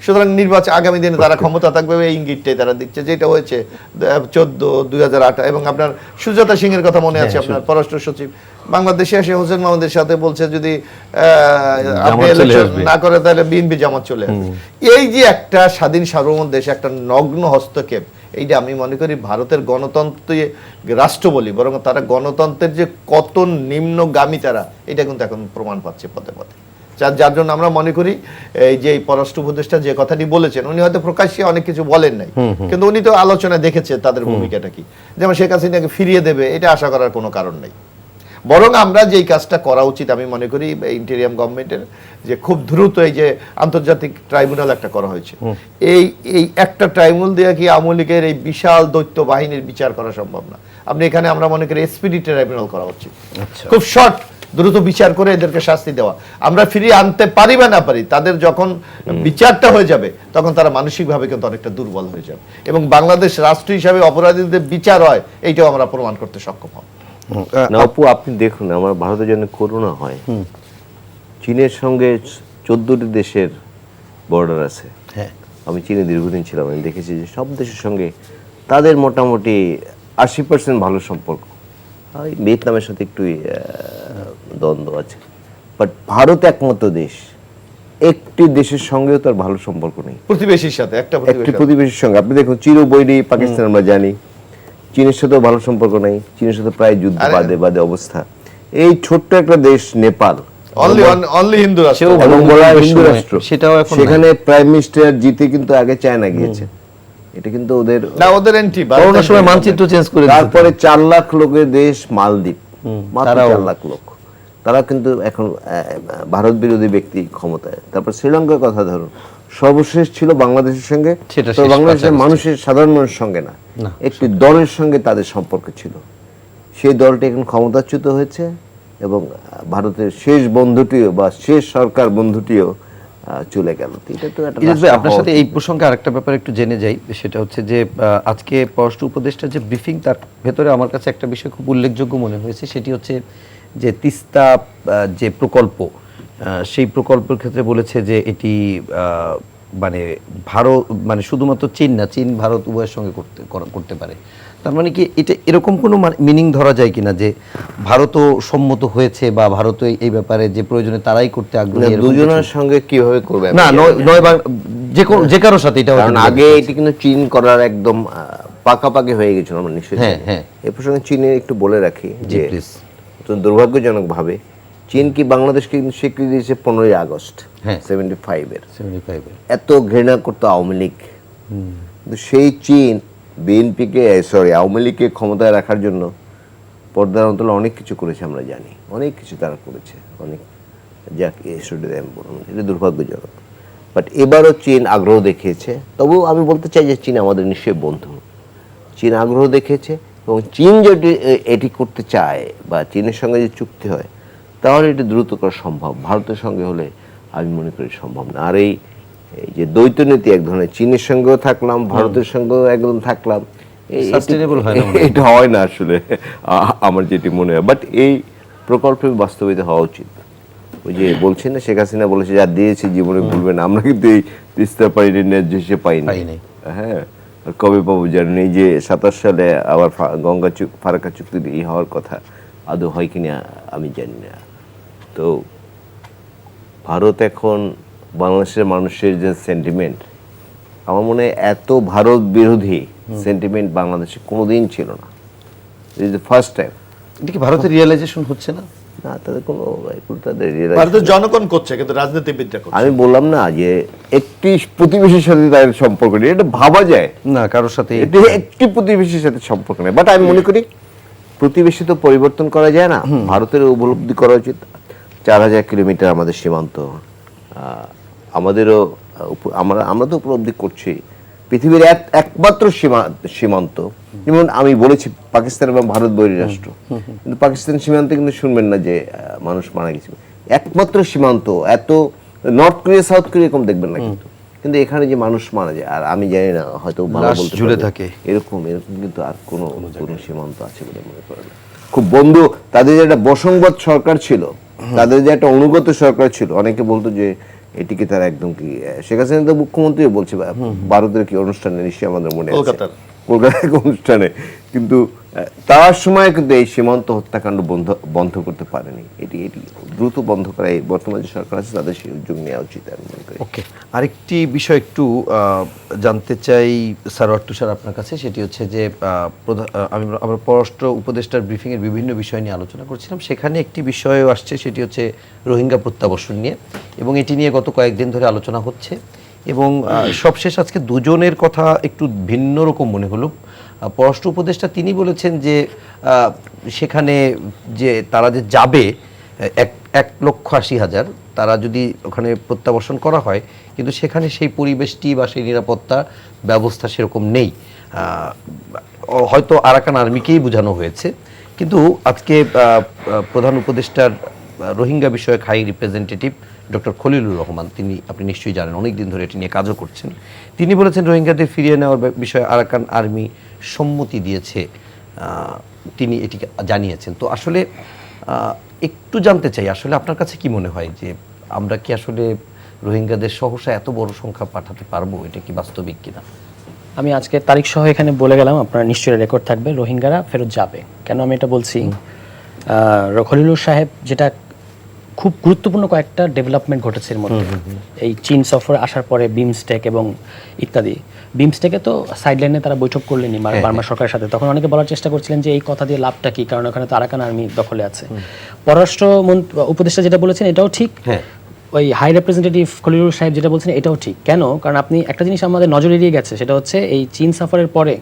সুতরাং নির্বাচন আগামী দিনে তারা ক্ষমতা থাকবে এই ইঙ্গিতটাই তারা দিচ্ছে, যেটা হয়েছে 2014-2008। এবং আপনার সুজাতা সিং এর কথা মনে আছে, আপনার পররাষ্ট্র সচিব বাংলাদেশে এসে হোসেন মাহমুদের সাথে বলছে যদি আপনি ইলেকশন না করে তাহলে বিএনপি জামাত চলে আসবে। এই যে একটা স্বাধীন সার্বভৌম দেশে একটা নগ্ন হস্তক্ষেপ, এইটা আমি মনে করি ভারতের গণতন্ত্র রাষ্ট্র বলি, বরং তারা গণতন্ত্রের যে কত নিম্নগামী তারা, এটা কিন্তু এখন প্রমাণ পাচ্ছে পথে পথে। যার জন্য আমরা মনে করি এই যে পররাষ্ট্র উপদেষ্টা যে কথাটি বলেছেন, উনি হয়তো প্রকাশ্যে অনেক কিছু বলেন নাই, কিন্তু উনি তো আলোচনায় দেখেছে তাদের ভূমিকাটা কি। যেমন শেখ হাসিনাকে ফিরিয়ে দেবে এটা আশা করার কোনো কারণ নেই, বরং আমরা যেই কাজটা করা উচিত আমি মনে করি ইন্টেরিয়াম গভর্নমেন্টের, যে খুব দ্রুত এই যে আন্তর্জাতিক ট্রাইব্যুনাল একটা করা হয়েছে, এই একটা ট্রাইব্যুনাল দিয়ে কি আওয়ামী লীগের এই বিশাল দৈত্য বাহিনীর বিচার করা সম্ভব না। আপনি এখানে আমরা মনে করি এসপিডি ট্রাইব্যুনাল করা উচিত, খুব শর্ট দ্রুত বিচার করে এদেরকে শাস্তি দেওয়া। আমরা ফিরিয়ে আনতে পারি বা না পারি, তাদের যখন বিচারটা হয়ে যাবে তখন তারা মানসিকভাবে কিন্তু অনেকটা দুর্বল হয়ে যাবে, এবং বাংলাদেশ রাষ্ট্র হিসাবে অপরাধীদের বিচার হয় এইটাও আমরা প্রমাণ করতে সক্ষম হব। না অপু, আপনি দেখুন আমার ভারতের জন্য করোনা হয়, চীনের সঙ্গে 14টি দেশের বর্ডার আছে। আমি চীনে দীর্ঘদিন ছিলাম, আমি দেখেছি যে সব দেশের সঙ্গে তাদের মোটামুটি 80% ভালো সম্পর্ক। ভিয়েতনামের সাথে একটু দ্বন্দ্ব আছে, বাট ভারত একমাত্র দেশ, একটি দেশের সঙ্গেও তার ভালো সম্পর্ক নেই, প্রতিবেশীর সাথে একটি প্রতিবেশীর সঙ্গে। আপনি দেখুন চিরবৈরী পাকিস্তান আমরা জানি, চীনের সাথেও ভালো সম্পর্ক নেই, চীনের সাথে প্রায় যুদ্ধ বাদে অবস্থা। এই ছোট্ট একটা দেশ নেপাল, হিন্দু রাষ্ট্র, সেখানে প্রাইম মিনিস্টার জিতে কিন্তু আগে চায়না গিয়েছে, এটা কিন্তু ওদের করোনার সময় মানচিত্র চেঞ্জ করে। তারপরে 4 লাখ লোকের দেশ মালদ্বীপ, মাত্র 4 লাখ লোক, তারা কিন্তু এখন ভারত বিরোধী ব্যক্তি ক্ষমতায়। তারপর শ্রীলঙ্কার কথা ধরুন, সর্বশেষ ছিল বাংলাদেশের সঙ্গে, বাংলাদেশের মানুষের সাধারণ মানুষের সঙ্গে না, একটি দলের সঙ্গে তাদের সম্পর্ক ছিল। সেই দলটি এখন ক্ষমতাচ্যুত হয়েছে এবং ভারতের শেষ বন্ধুটিও বা শেষ সরকার বন্ধুটিও চলে গেল। আপনার সাথে এই প্রসঙ্গে আরেকটা ব্যাপার একটু জেনে যাই, সেটা হচ্ছে যে আজকে পররাষ্ট্র উপদেষ্টার যে ব্রিফিং, তার ভেতরে আমার কাছে একটা বিষয় খুব উল্লেখযোগ্য মনে হয়েছে, সেটি হচ্ছে যে তিস্তা যে প্রকল্প, সেই প্রকল্পের ক্ষেত্রে বলেছে যে এটি মানে ভারত, মানে শুধুমাত্র চীন না, চীন ভারত উভয়ের সঙ্গে করতে পারে। তার মানে কি এটা এরকম কোনো মিনিং ধরা যায় কিনা যে ভারতও সম্মত হয়েছে বা ভারতও এই ব্যাপারে যে প্রয়োজনে তারাই করতে আগ্রহী? দুজনের সঙ্গে কিভাবে করবে না, নয় যে কারোর সাথে, এটা কারণ আগে এটি কিন্তু চীন করার একদম পাকাপাকি হয়ে গেছিল আমরা নিশ্চয়ই। হ্যাঁ, এই প্রসঙ্গে চীনের একটু বলে রাখি যে দুর্ভাগ্যজনক ভাবে চীন কি বাংলাদেশকে কিন্তু স্বীকৃতি দিয়েছে 15ই আগস্ট 75-এর। এত ঘৃণা করতো আওয়ামী লীগ, কিন্তু সেই চীন আওয়ামী লীগকে ক্ষমতায় রাখার জন্য পর্দার অন্তলে অনেক কিছু করেছে, আমরা জানি অনেক কিছু তারা করেছে, অনেক যাকে এটা দুর্ভাগ্যজনক। বাট এবারও চীন আগ্রহ দেখিয়েছে। তবুও আমি বলতে চাই যে চীন আমাদের নিশ্চয়ই বন্ধু, চীন আগ্রহ দেখিয়েছে, এবং চীন যদি এটি করতে চায় বা চীনের সঙ্গে যে চুক্তি হয় তাহলে এটি দ্রুত করা সম্ভব, ভারতের সঙ্গে হলে আমি মনে করি সম্ভব না। আর এই যে দ্বৈত নীতি এক ধরনের, চীনের সঙ্গেও থাকলাম, ভারতের সঙ্গেও একদম থাকলাম, এটা হয় না আসলে আমার যেটি মনে হয়। বাট এই প্রকল্পে বাস্তবায়িত হওয়া উচিত। ওই যে বলছেন না, শেখ হাসিনা বলেছে যা দিয়েছে জীবনে ভুলবে না, আমরা কিন্তু এই তিস্তা পানির ন্যায্য হিসেবে পাইনি। হ্যাঁ, কবে পাবো জানেন? এই যে 27 সালে আবার গঙ্গা ফারাক্কা চুক্তি হওয়ার কথা, আদৌ হয় কিনা আমি জানি না। তো ভারত এখন বাংলাদেশের মানুষের যে সেন্টিমেন্ট, আমার মনে হয় এত ভারত বিরোধী সেন্টিমেন্ট বাংলাদেশে কোনোদিন ছিল না। This is the first time. এটা কি ভারতের রিয়েলাইজেশন হচ্ছে না? না, তাদের কোনো তাদের ভারতের জনগণ করছে, কিন্তু রাজনীতিবিদরা করছে। আমি বললাম না যে একটি প্রতিবেশীর সাথে তাদের সম্পর্ক নেই, এটা ভাবা যায় না, কারোর সাথে এটি একটি প্রতিবেশীর সাথে সম্পর্ক নেই। বাট আমি মনে করি প্রতিবেশী তো পরিবর্তন করা যায় না। ভারতের উপলব্ধি করা উচিত 4000 কিলোমিটার আমাদের সীমান্ত, আমাদেরও আমরা তো উপলব্ধি করছি পৃথিবীর একমাত্র সীমান্ত। যেমন আমি বলেছি পাকিস্তান এবং ভারত বৈরী রাষ্ট্র, কিন্তু পাকিস্তান সীমান্তে কিন্তু শুনবেন না যে মানুষ মারা গেছে। একমাত্র সীমান্ত, এত নর্থ কোরিয়া সাউথ কোরিয়া এরকম দেখবেন না, কিন্তু এখানে যে মানুষ মারা যায়, আর আমি জানি না, হয়তো ঝুলে থাকে এরকম কিন্তু আর কোনো সীমান্ত আছে বলে মনে করে না। খুব বন্ধু, তাদের যে একটা বসংবাদ সরকার ছিল, তাদের যে একটা অনুগত সরকার ছিল, অনেকে বলতো যে এটিকে তারা একদম কি, শেখ হাসিনা তো মুখ্যমন্ত্রীও বলছে ভারতের কি অনুষ্ঠানে, নিশ্চয়ই আমাদের মনে আছে কলকাতার অনুষ্ঠানে, কিন্তু তার সময় কিন্তু এই সীমান্ত হত্যাকাণ্ড বন্ধ করতে পারেনি। এটি দ্রুত বন্ধ করা এই বর্তমান যে সরকার আছে তাদের সেই উদ্যোগ নেওয়া উচিত আমি মনে করি। ওকে, আরেকটি বিষয় একটু জানতে চাই সারোয়ার তুষার আপনার কাছে, সেটি হচ্ছে যে আমরা পররাষ্ট্র উপদেষ্টার ব্রিফিংয়ের বিভিন্ন বিষয় নিয়ে আলোচনা করছিলাম, সেখানে একটি বিষয়ও আসছে, সেটি হচ্ছে রোহিঙ্গা প্রত্যাবর্ষণ নিয়ে, এবং এটি নিয়ে গত কয়েকদিন ধরে আলোচনা হচ্ছে, এবং সবশেষ আজকে দুজনের কথা একটু ভিন্ন রকম মনে হলো। পররাষ্ট্র উপদেষ্টা তিনি বলেছেন যে সেখানে যে তারা যে যাবে 1,80,000, তারা যদি ওখানে প্রত্যাবর্ষণ করা হয়, কিন্তু সেখানে সেই পরিবেশটি বা সেই নিরাপত্তা ব্যবস্থা সেরকম নেই। হয়তো আরাকান আর্মিকেই বোঝানো হয়েছে, কিন্তু আজকে প্রধান উপদেষ্টার রোহিঙ্গা বিষয়ক high representative doctor Khalilur Rahman, আপনি নিশ্চয়ই জানেন, অনেক দিন ধরে এটি নিয়ে কাজও করছেন, তিনি বলেছেন রোহিঙ্গাদের ফিরিয়ে নেওয়ার বিষয়ে আরাকান আর্মি সম্মতি দিয়েছে, তিনি এটি জানিয়েছেন। তো আসলে একটু জানতে চাই, আসলে আপনার কাছে কি মনে হয় যে আমরা কি আসলে রোহিঙ্গাদের সহসা এত বড় সংখ্যা পাঠাতে পারবো, এটা কি বাস্তবিক কিনা? আমি আজকে তারিখ সহ এখানে বলে গেলাম, আপনারা নিশ্চয়ই রেকর্ড থাকবে, রোহিঙ্গারা ফেরত যাবে। কেন আমি এটা বলছি, খলিলুর সাহেব যেটা খুব গুরুত্বপূর্ণ কয়েকটা ডেভেলপমেন্ট ঘটেছে এর মধ্যে, এই চীন সফর আসার পরে বিমস্টেক এবং ইত্যাদি। বিমস্টেকে তো সাইডলাইনে তারা বৈঠক করলেনি বার্মা সরকারের সাথে, তখন অনেকে বলার চেষ্টা করছিলেন যে এই কথা দিয়ে লাভটা কি, কারণ ওখানে তো আরাকান আর্মি দখলে আছে। পররাষ্ট্র উপদেষ্টা যেটা বলেছেন এটাও ঠিক, ওই হাই রিপ্রেজেন্টেটিভ খলিলুর সাহেব যেটা বলছেন এটাও ঠিক। কেন? কারণ আপনি একটা জিনিস আমাদের নজর এড়িয়ে গেছে, সেটা হচ্ছে এই চীন সফরের পরে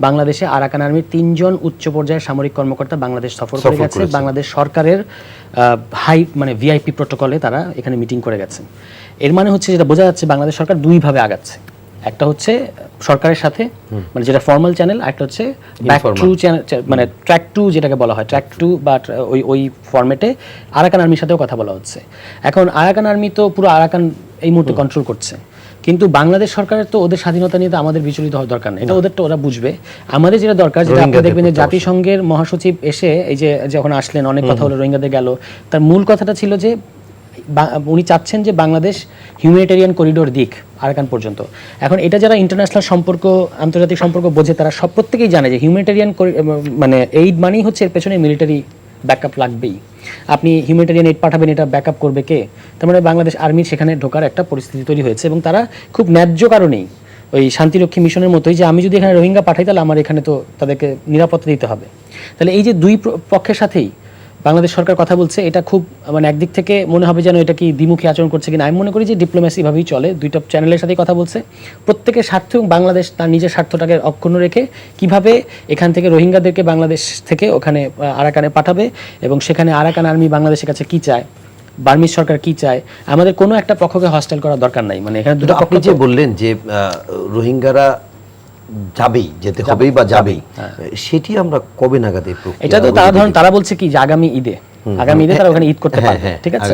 বাংলাদেশে আরাকান আর্মির 3 জন উচ্চ পর্যায়ের সামরিক কর্মকর্তা বাংলাদেশ সফর করে গেছে, বাংলাদেশ সরকারের হাই মানে ভিআইপি প্রোটোকলে তারা এখানে মিটিং করে গেছেন। এর মানে হচ্ছে যেটা বোঝা যাচ্ছে বাংলাদেশ সরকার দুইভাবে আগাচ্ছে, একটা হচ্ছে সরকারের সাথে মানে যেটা ফর্মাল চ্যানেল, একটা হচ্ছে ব্যাক টু চ্যানেল, মানে ট্র্যাক 2 যেটাকে বলা হয়, ট্র্যাক 2 বা ওই ফরম্যাটে আরাকান আর্মির সাথেও কথা বলা হচ্ছে। এখন আরাকান আর্মি তো পুরো আরাকান এই মুহূর্তে কন্ট্রোল করছে, কিন্তু বাংলাদেশ সরকারের তো ওদের স্বাধীনতা নিয়ে তো আমাদের বিচলিত হওয়ার দরকার নেই, এটা ওদেরটা ওরা বুঝবে। আমাদের যেটা দরকার, যেটা আপনি দেখবেন যে জাতিসংঘের মহাসচিব এসে এই যে যখন আসলেন অনেক কথা হলো রোহিঙ্গাদের গেল, তার মূল কথাটা ছিল যে উনি চাচ্ছেন যে বাংলাদেশ হিউম্যানিটেরিয়ান করিডোর দিক আরাকান পর্যন্ত। এখন এটা যারা ইন্টারন্যাশনাল সম্পর্ক, আন্তর্জাতিক সম্পর্ক বোঝে, তারা সব প্রত্যেকেই জানে যে হিউম্যানিটেরিয়ান মানে এইড মানেই হচ্ছে এর পেছনে মিলিটারি ব্যাকআপ লাগবেই। আপনি হিউম্যানিটেরিয়ান এইড পাঠাবেন, এটা ব্যাকআপ করবে কে? তার মানে বাংলাদেশ আর্মির সেখানে ঢোকার একটা পরিস্থিতি তৈরি হয়েছে, এবং তারা খুব ন্যায্য কারণেই ওই শান্তিরক্ষী মিশনের মতোই যে আমি যদি এখানে রোহিঙ্গা পাঠাই তাহলে আমার এখানে তো তাদেরকে নিরাপত্তা দিতে হবে। তাহলে এই যে দুই পক্ষের সাথেই বাংলাদেশ সরকার কথা বলছে, এটা খুব মানে একদিক থেকে মনে হবে যেন এটা কি দ্বিমুখী আচরণ করছে কিনা। আমি মনে করি যে ডিপ্লোম্যাসি ভাবেই চলে, দুইটা চ্যানেলের সাথেই কথা বলছে, প্রত্যেকের স্বার্থ এবং বাংলাদেশ তার নিজের স্বার্থটাকে অক্ষুণ্ণ রেখে কিভাবে এখান থেকে রোহিঙ্গাদেরকে বাংলাদেশ থেকে ওখানে আরাকানে পাঠাবে, এবং সেখানে আরাকান আর্মি বাংলাদেশের কাছে কি চায়, বার্মিজ সরকার কি চায়, আমাদের কোনো একটা পক্ষকে হস্টাইল করার দরকার নাই। মানে এখানে দুটো আপনি যে বললেন যে রোহিঙ্গারা যাবেই, যেতে হবেই বা যাবেই, সেটি আমরা কবে নাগাদ? এটা তো তারা ধরুন তারা বলছে কি যে আগামী ঈদে তারা ওখানে ঈদ করতে পারবে, ঠিক আছে?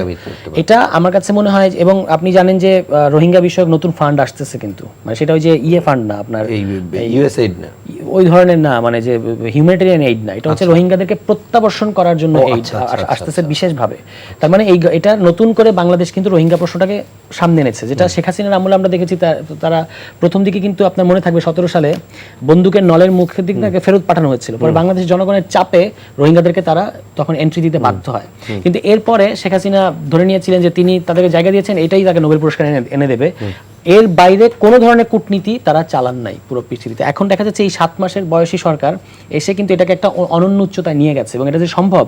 এটা আমার কাছে মনে হয়, এবং আপনি জানেন যে রোহিঙ্গা বিষয়ক নতুন ফান্ড আসতেছে, কিন্তু মানে সেটা ওই যে ফান্ড না, আপনার ইউএসএইড না, ওই ধরনের না, মানে যে হিউম্যানিটেরিয়ান এইড না, এটা হচ্ছে রোহিঙ্গাদেরকে প্রত্যাবর্ষণ করার জন্য এইড আসতেছে বিশেষভাবে। তার মানে এটা নতুন করে বাংলাদেশ কিন্তু রোহিঙ্গা প্রশ্নটাকে সামনে এনেছে, যেটা শেখ হাসিনার আমলে আমরা দেখেছি। তারা প্রথম দিকে কিন্তু আপনার মনে থাকবে 17 সালে বন্দুকের নলের মুখের দিক থেকে ফেরত পাঠানো হয়েছিল, পরে বাংলাদেশ জনগণের চাপে রোহিঙ্গাদেরকে তারা তখন এন্ট্রি দিতে বাধ্য হয়। কিন্তু এরপরে শেখ হাসিনা ধরে নিয়েছিলেন যে তিনি তাদেরকে জায়গা দিয়েছেন, এটাই তাকে নোবেল পুরস্কার এনে দেবে। এর বাইরে কোনো ধরনের কূটনীতি তারা চালান নাই পুরো পৃথিবীতে। এখন দেখা যাচ্ছে এই 7 মাসের বয়সী সরকার এসে কিন্তু এটাকে একটা অনন্য উচ্চতায় নিয়ে গেছে, এবং এটা যে সম্ভব,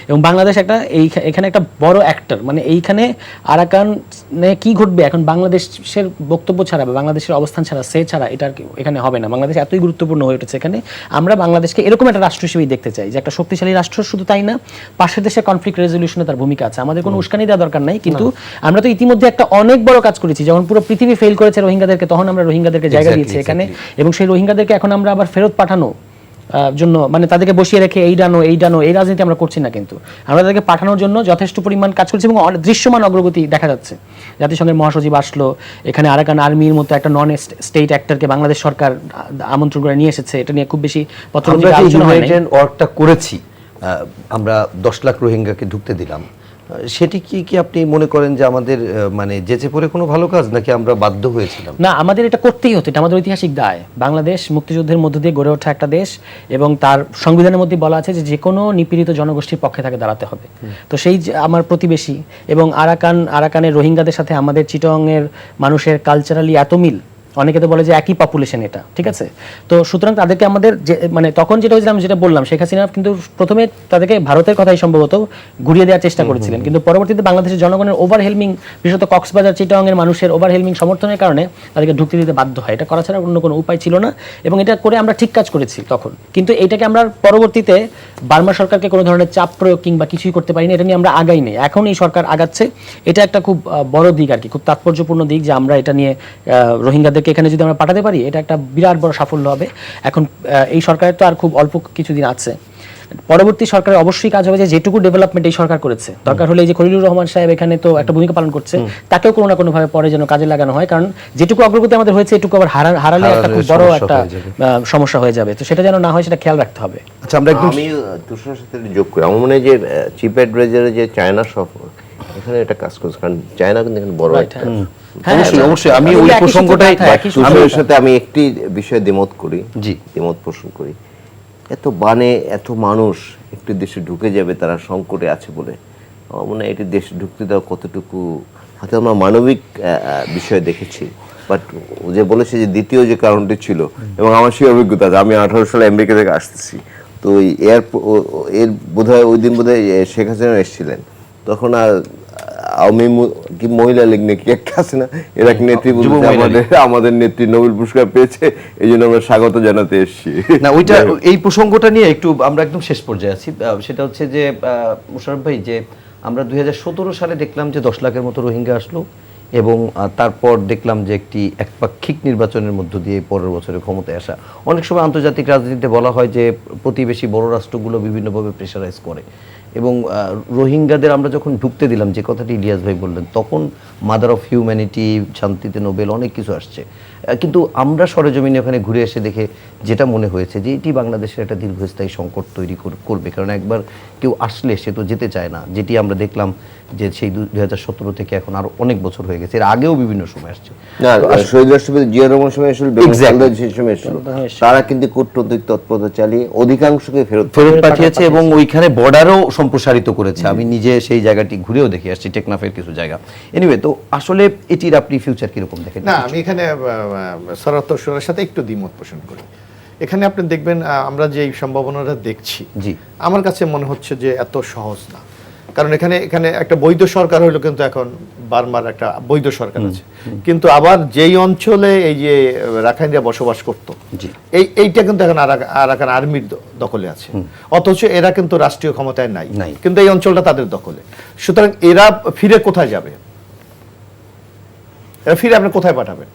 এবং বাংলাদেশ একটা এখানে একটা বড় অ্যাক্টর, মানে এইখানে আরাকানে কি ঘটবে এখন বাংলাদেশের বক্তব্য ছাড়া বা বাংলাদেশের অবস্থান ছাড়া, সে ছাড়া এটা এখানে হবে না। বাংলাদেশ এতই গুরুত্বপূর্ণ হয়ে উঠেছে এখানে, আমরা বাংলাদেশকে এরকম একটা রাষ্ট্র হিসেবেই দেখতে চাই, যে একটা শক্তিশালী রাষ্ট্র। শুধু তাই না, পাশের দেশের কনফ্লিক্ট রেজলিউশনে তার ভূমিকা আছে, আমাদের কোনো উস্কানি দেওয়া দরকার নাই। কিন্তু আমরা তো ইতিমধ্যে একটা অনেক বড় কাজ করেছি, যখন পুরো পৃথিবী ফেল করেছে রোহিঙ্গাদেরকে, তখন আমরা রোহিঙ্গাদেরকে জায়গা দিয়েছি এখানে, এবং সেই রোহিঙ্গাদেরকে এখন আমরা আবার ফেরত পাঠানো জন্য, মানে তাদেরকে বসিয়ে রেখে এই ডানো এই রাজনীতি আমরা করছি না, কিন্তু আমরা তাদেরকে পাঠানোর জন্য যথেষ্ট পরিমাণ কাজ করছি, এবং দৃশ্যমান অগ্রগতি দেখা যাচ্ছে। জাতিসংঘের মহাসচিব আসলো এখানে, আরাকান আর্মির মতো একটা নন স্টেট অ্যাক্টরকে বাংলাদেশ সরকার আমন্ত্রণ করে নিয়ে এসেছে। এটা নিয়ে খুব বেশি পত্রপত্রিকা আলোচনা হয় নাই। ওয়ার্কটা করেছি, আমরা 10 লাখ রোহিঙ্গাকে ঢুকতে দিলাম, সেটি কি আপনি মনে করেন যে আমাদের মানে যেচে পড়ে কোনো ভালো কাজ, নাকি আমরা বাধ্য হয়েছিলাম? না, আমাদের এটা করতেই হতো, এটা আমাদের ঐতিহাসিক দায়। বাংলাদেশ মুক্তিযুদ্ধের মধ্য দিয়ে গড়ে ওঠা একটা দেশ, এবং তার সংবিধানের মধ্যে বলা আছে যে কোনো নিপীড়িত জনগোষ্ঠীর পক্ষে তাকে দাঁড়াতে হবে। তো সেই যে আমার প্রতিবেশী, এবং আরাকানের রোহিঙ্গাদের সাথে আমাদের চিটংয়ের মানুষের কালচারালি এত মিল, অনেকে তো বলে যে একই পপুলেশন এটা, ঠিক আছে। তো সুতরাং তাদেরকে আমাদের যে মানে তখন যেটা হয়েছিল, আমি যেটা বললাম, শেখ হাসিনা কিন্তু প্রথমে তাদেরকে ভারতের কথাই সম্ভবত ঘুরিয়ে দেওয়ার চেষ্টা করেছিলেন, কিন্তু পরবর্তীতে বাংলাদেশের জনগণের ওভারহেলমিং, বিশেষত কক্সবাজার চিটাগাংয়ের মানুষের ওভারহেলমিং সমর্থনের কারণে তাদেরকে ঢুকতে দিতে বাধ্য হয়। এটা করা ছাড়া অন্য কোনো উপায় ছিল না, এবং এটা করে আমরা ঠিক কাজ করেছি তখন। কিন্তু এটাকে আমরা পরবর্তীতে বার্মা সরকারকে কোনো ধরনের চাপ প্রয়োগ কিংবা কিছুই করতে পারিনি, এটা নিয়ে আমরা আগাই নেই। এখন এই সরকার আগাচ্ছে, এটা একটা খুব বড় দিক আর কি, খুব তাৎপর্যপূর্ণ দিক, যে আমরা এটা নিয়ে রোহিঙ্গাদেরকে এখানে যদি আমরা পাঠাতে পারি, এটা একটা বিরাট বড় সাফল্য হবে। এখন এই সরকারের তো আর খুব অল্প কিছুদিন আছে, পরবর্তী সরকারের অবশ্যই কাজ হবে যে যেটুকু ডেভেলপমেন্ট এই সরকার করেছে, দরকার হলে এই যে খলিলুর রহমান সাহেব এখানে তো একটা ভূমিকা পালন করছে, তাকেও কোনো না কোনো ভাবে পরে যেন কাজে লাগানো হয়, কারণ যেটুকু অগ্রগতি আমাদের হয়েছে এটুকু আবার হারালে একটা খুব বড় একটা সমস্যা হয়ে যাবে। তো সেটা যেন না হয়, সেটা খেয়াল রাখতে হবে। আচ্ছা, আমরা একদম আমি তুষারের সাথে যোগ করি, আমার মনে হয় যে চিফ অ্যাডভাইজারের যে চায়না সফর, এখানে একটা কাজ করছে, কারণ চায়না কিন্তু এখানে বড় একটা অবশ্যই আমি ওই প্রসঙ্গটাই, তুষারের সাথে আমি একটি বিষয়ে দ্বিমত পোষণ করি। এত বানে এত মানুষ একটি দেশে ঢুকে যাবে, তারা সংকটে আছে বলে, আমার মনে হয় এটি দেশে ঢুকতে দেওয়া কতটুকু, হয়তো আমরা মানবিক বিষয় দেখেছি, বাট ও যে বলেছে যে দ্বিতীয় যে কারণটি ছিল, এবং আমার সেই অভিজ্ঞতা আছে, আমি 18 সালে আমেরিকা থেকে আসতেছি, তো এর বোধহয় ওই দিন বোধহয় শেখ হাসিনা এসেছিলেন, তখন আর আওয়ামী কি মহিলা লীগ নাকি একটা আছে না, এরা নেত্রী আমাদের নেত্রী নোবেল পুরস্কার পেয়েছে, এই জন্য আমরা স্বাগত জানাতে এসেছি। না, ওইটা এই প্রসঙ্গটা নিয়ে একটু আমরা একদম শেষ পর্যায়ে আছি। সেটা হচ্ছে যে মোশাররফ ভাই, যে আমরা 2017 সালে দেখলাম যে 10 লাখের মতো রোহিঙ্গা আসলো, এবং তারপর দেখলাম যে একটি একপাক্ষিক নির্বাচনের মধ্য দিয়ে পরের বছরে ক্ষমতায় আসা। অনেক সময় আন্তর্জাতিক রাজনীতিতে বলা হয় যে প্রতিবেশী বড় রাষ্ট্রগুলো বিভিন্নভাবে প্রেশারাইজ করে, এবং রোহিঙ্গাদের আমরা যখন ঢুকতে দিলাম, যে কথাটি ইলিয়াস ভাই বললেন, তখন মাদার অফ হিউম্যানিটি, শান্তিতে নোবেল, অনেক কিছু আসছে, কিন্তু আমরা সরেজমিনে ওখানে ঘুরে এসে দেখে যেটা মনে হয়েছে যে এটি বাংলাদেশের একটা দীর্ঘস্থায়ী সংকট তৈরি করবে, কারণ একবার কেউ আসলে সে তো যেতে চায় না, যেটি আমরা দেখলাম যে সেই 2017 থেকে এখন আরো অনেক বছর হয়ে গেছে, এর আগেও বিভিন্ন সময় আসছে। শহীদ রাষ্ট্রপতি জিয়া রহমান সময় এসেছিল, তারা কিন্তু কূটনৈতিক তৎপরতা চালিয়ে অধিকাংশকে ফেরত পাঠিয়েছে, এবং ওইখানে বর্ডারও সম্প্রসারিত করেছে। আমি নিজে সেই জায়গাটি ঘুরেও দেখে আসছি, টেকনাফের কিছু জায়গা। এনিওয়ে, তো আসলে এটির আপনি ফিউচার কিরকম দেখেন? না, আমি এখানে সরাতর সাথে একটু দ্বিমত পোষণ করি। এখানে আপনি দেখবেন আমরা যে সম্ভাবনাটা দেখছি, আমার কাছে মনে হচ্ছে যে এত সহজ না, কারণ এখানে একটা বৈধ সরকার হইলো, কিন্তু এখন বার্মার একটা বৈধ সরকার আছে, কিন্তু আবার যেই অঞ্চলে এই যে রাখাইনরা বসবাস করতো, এইটা কিন্তু এখন আরাকান আর্মির দখলে আছে, অথচ এরা কিন্তু রাষ্ট্রীয় ক্ষমতায় নাই, কিন্তু এই অঞ্চলটা তাদের দখলে। সুতরাং এরা ফিরে কোথায় যাবে? এরা ফিরে আপনি কোথায় পাঠাবেন?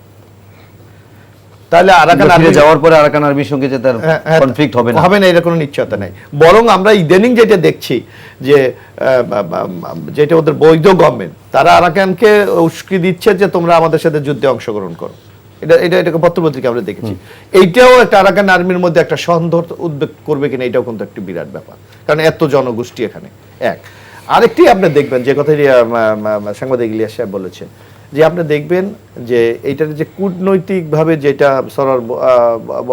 তাহলে আরাকান আর্মি যাওয়ার পরে আরাকান আর্মির সঙ্গে যে তার কনফ্লিক্ট হবে না, এর কোনো নিশ্চয়তা নাই। বরং আমরা ইদানিং যেটা দেখছি যে যেটা ওদের বৈধ গভর্নমেন্ট, তারা আরাকানকে উস্কি দিচ্ছে যে তোমরা আমাদের সাথে যুদ্ধে অংশগ্রহণ করো। এটাকে পত্রপত্রিকা আমরা দেখেছি। এইটাও একটা আরাকান আর্মির মধ্যে একটা সন্দেহ উদ্বেগ করবে কিনা, এটাও কিন্তু একটা বিরাট ব্যাপার, কারণ এত জনগোষ্ঠী এখানে। আরেকটি আপনি দেখবেন যে কথা সাংবাদিক ইলিয়াস সাহেব বলেছেন, যে আপনি দেখবেন যে এইটার যে কূটনৈতিকভাবে যেটা সরার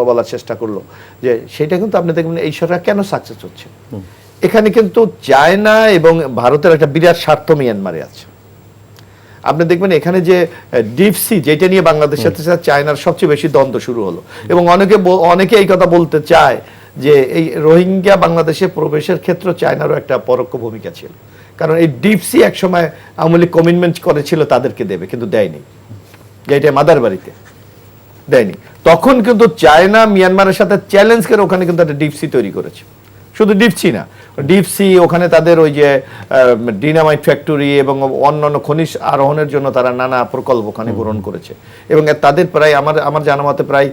বলার চেষ্টা করলো, যে সেটা কিন্তু আপনি দেখবেন এই সরকার কেন সাকসেস হচ্ছে। এখানে কিন্তু চায়না এবং ভারতের একটা বিরাট স্বার্থ মিয়ানমারে আছে। আপনি দেখবেন এখানে যে ডিপসি, যেটা নিয়ে বাংলাদেশের সাথে চায়নার সবচেয়ে বেশি দ্বন্দ্ব শুরু হলো, এবং অনেকে এই কথা বলতে চায় যে এই রোহিঙ্গা বাংলাদেশে প্রবেশের ক্ষেত্রে চায়নারও একটা পরোক্ষ ভূমিকা ছিল, কারণ এই ডিপসি একসময় আওয়ামী লীগ কমিটমেন্ট করেছিল তাদেরকে দেবে, কিন্তু দেয়নি, যেটা মাদার বাড়িতে দেয়নি। তখন কিন্তু চায়না মিয়ানমারের সাথে চ্যালেঞ্জ করে ওখানে কিন্তু একটা ডিপসি তৈরি করেছে। শুধু ডিপসি না, ডিপসি ওখানে তাদের ওই যে ডিনামাইট ফ্যাক্টরি এবং অন্যান্য খনিজ আরোহণের জন্য তারা নানা প্রকল্প ওখানে গ্রহণ করেছে, এবং তাদের প্রায় আমার জানা মতে প্রায়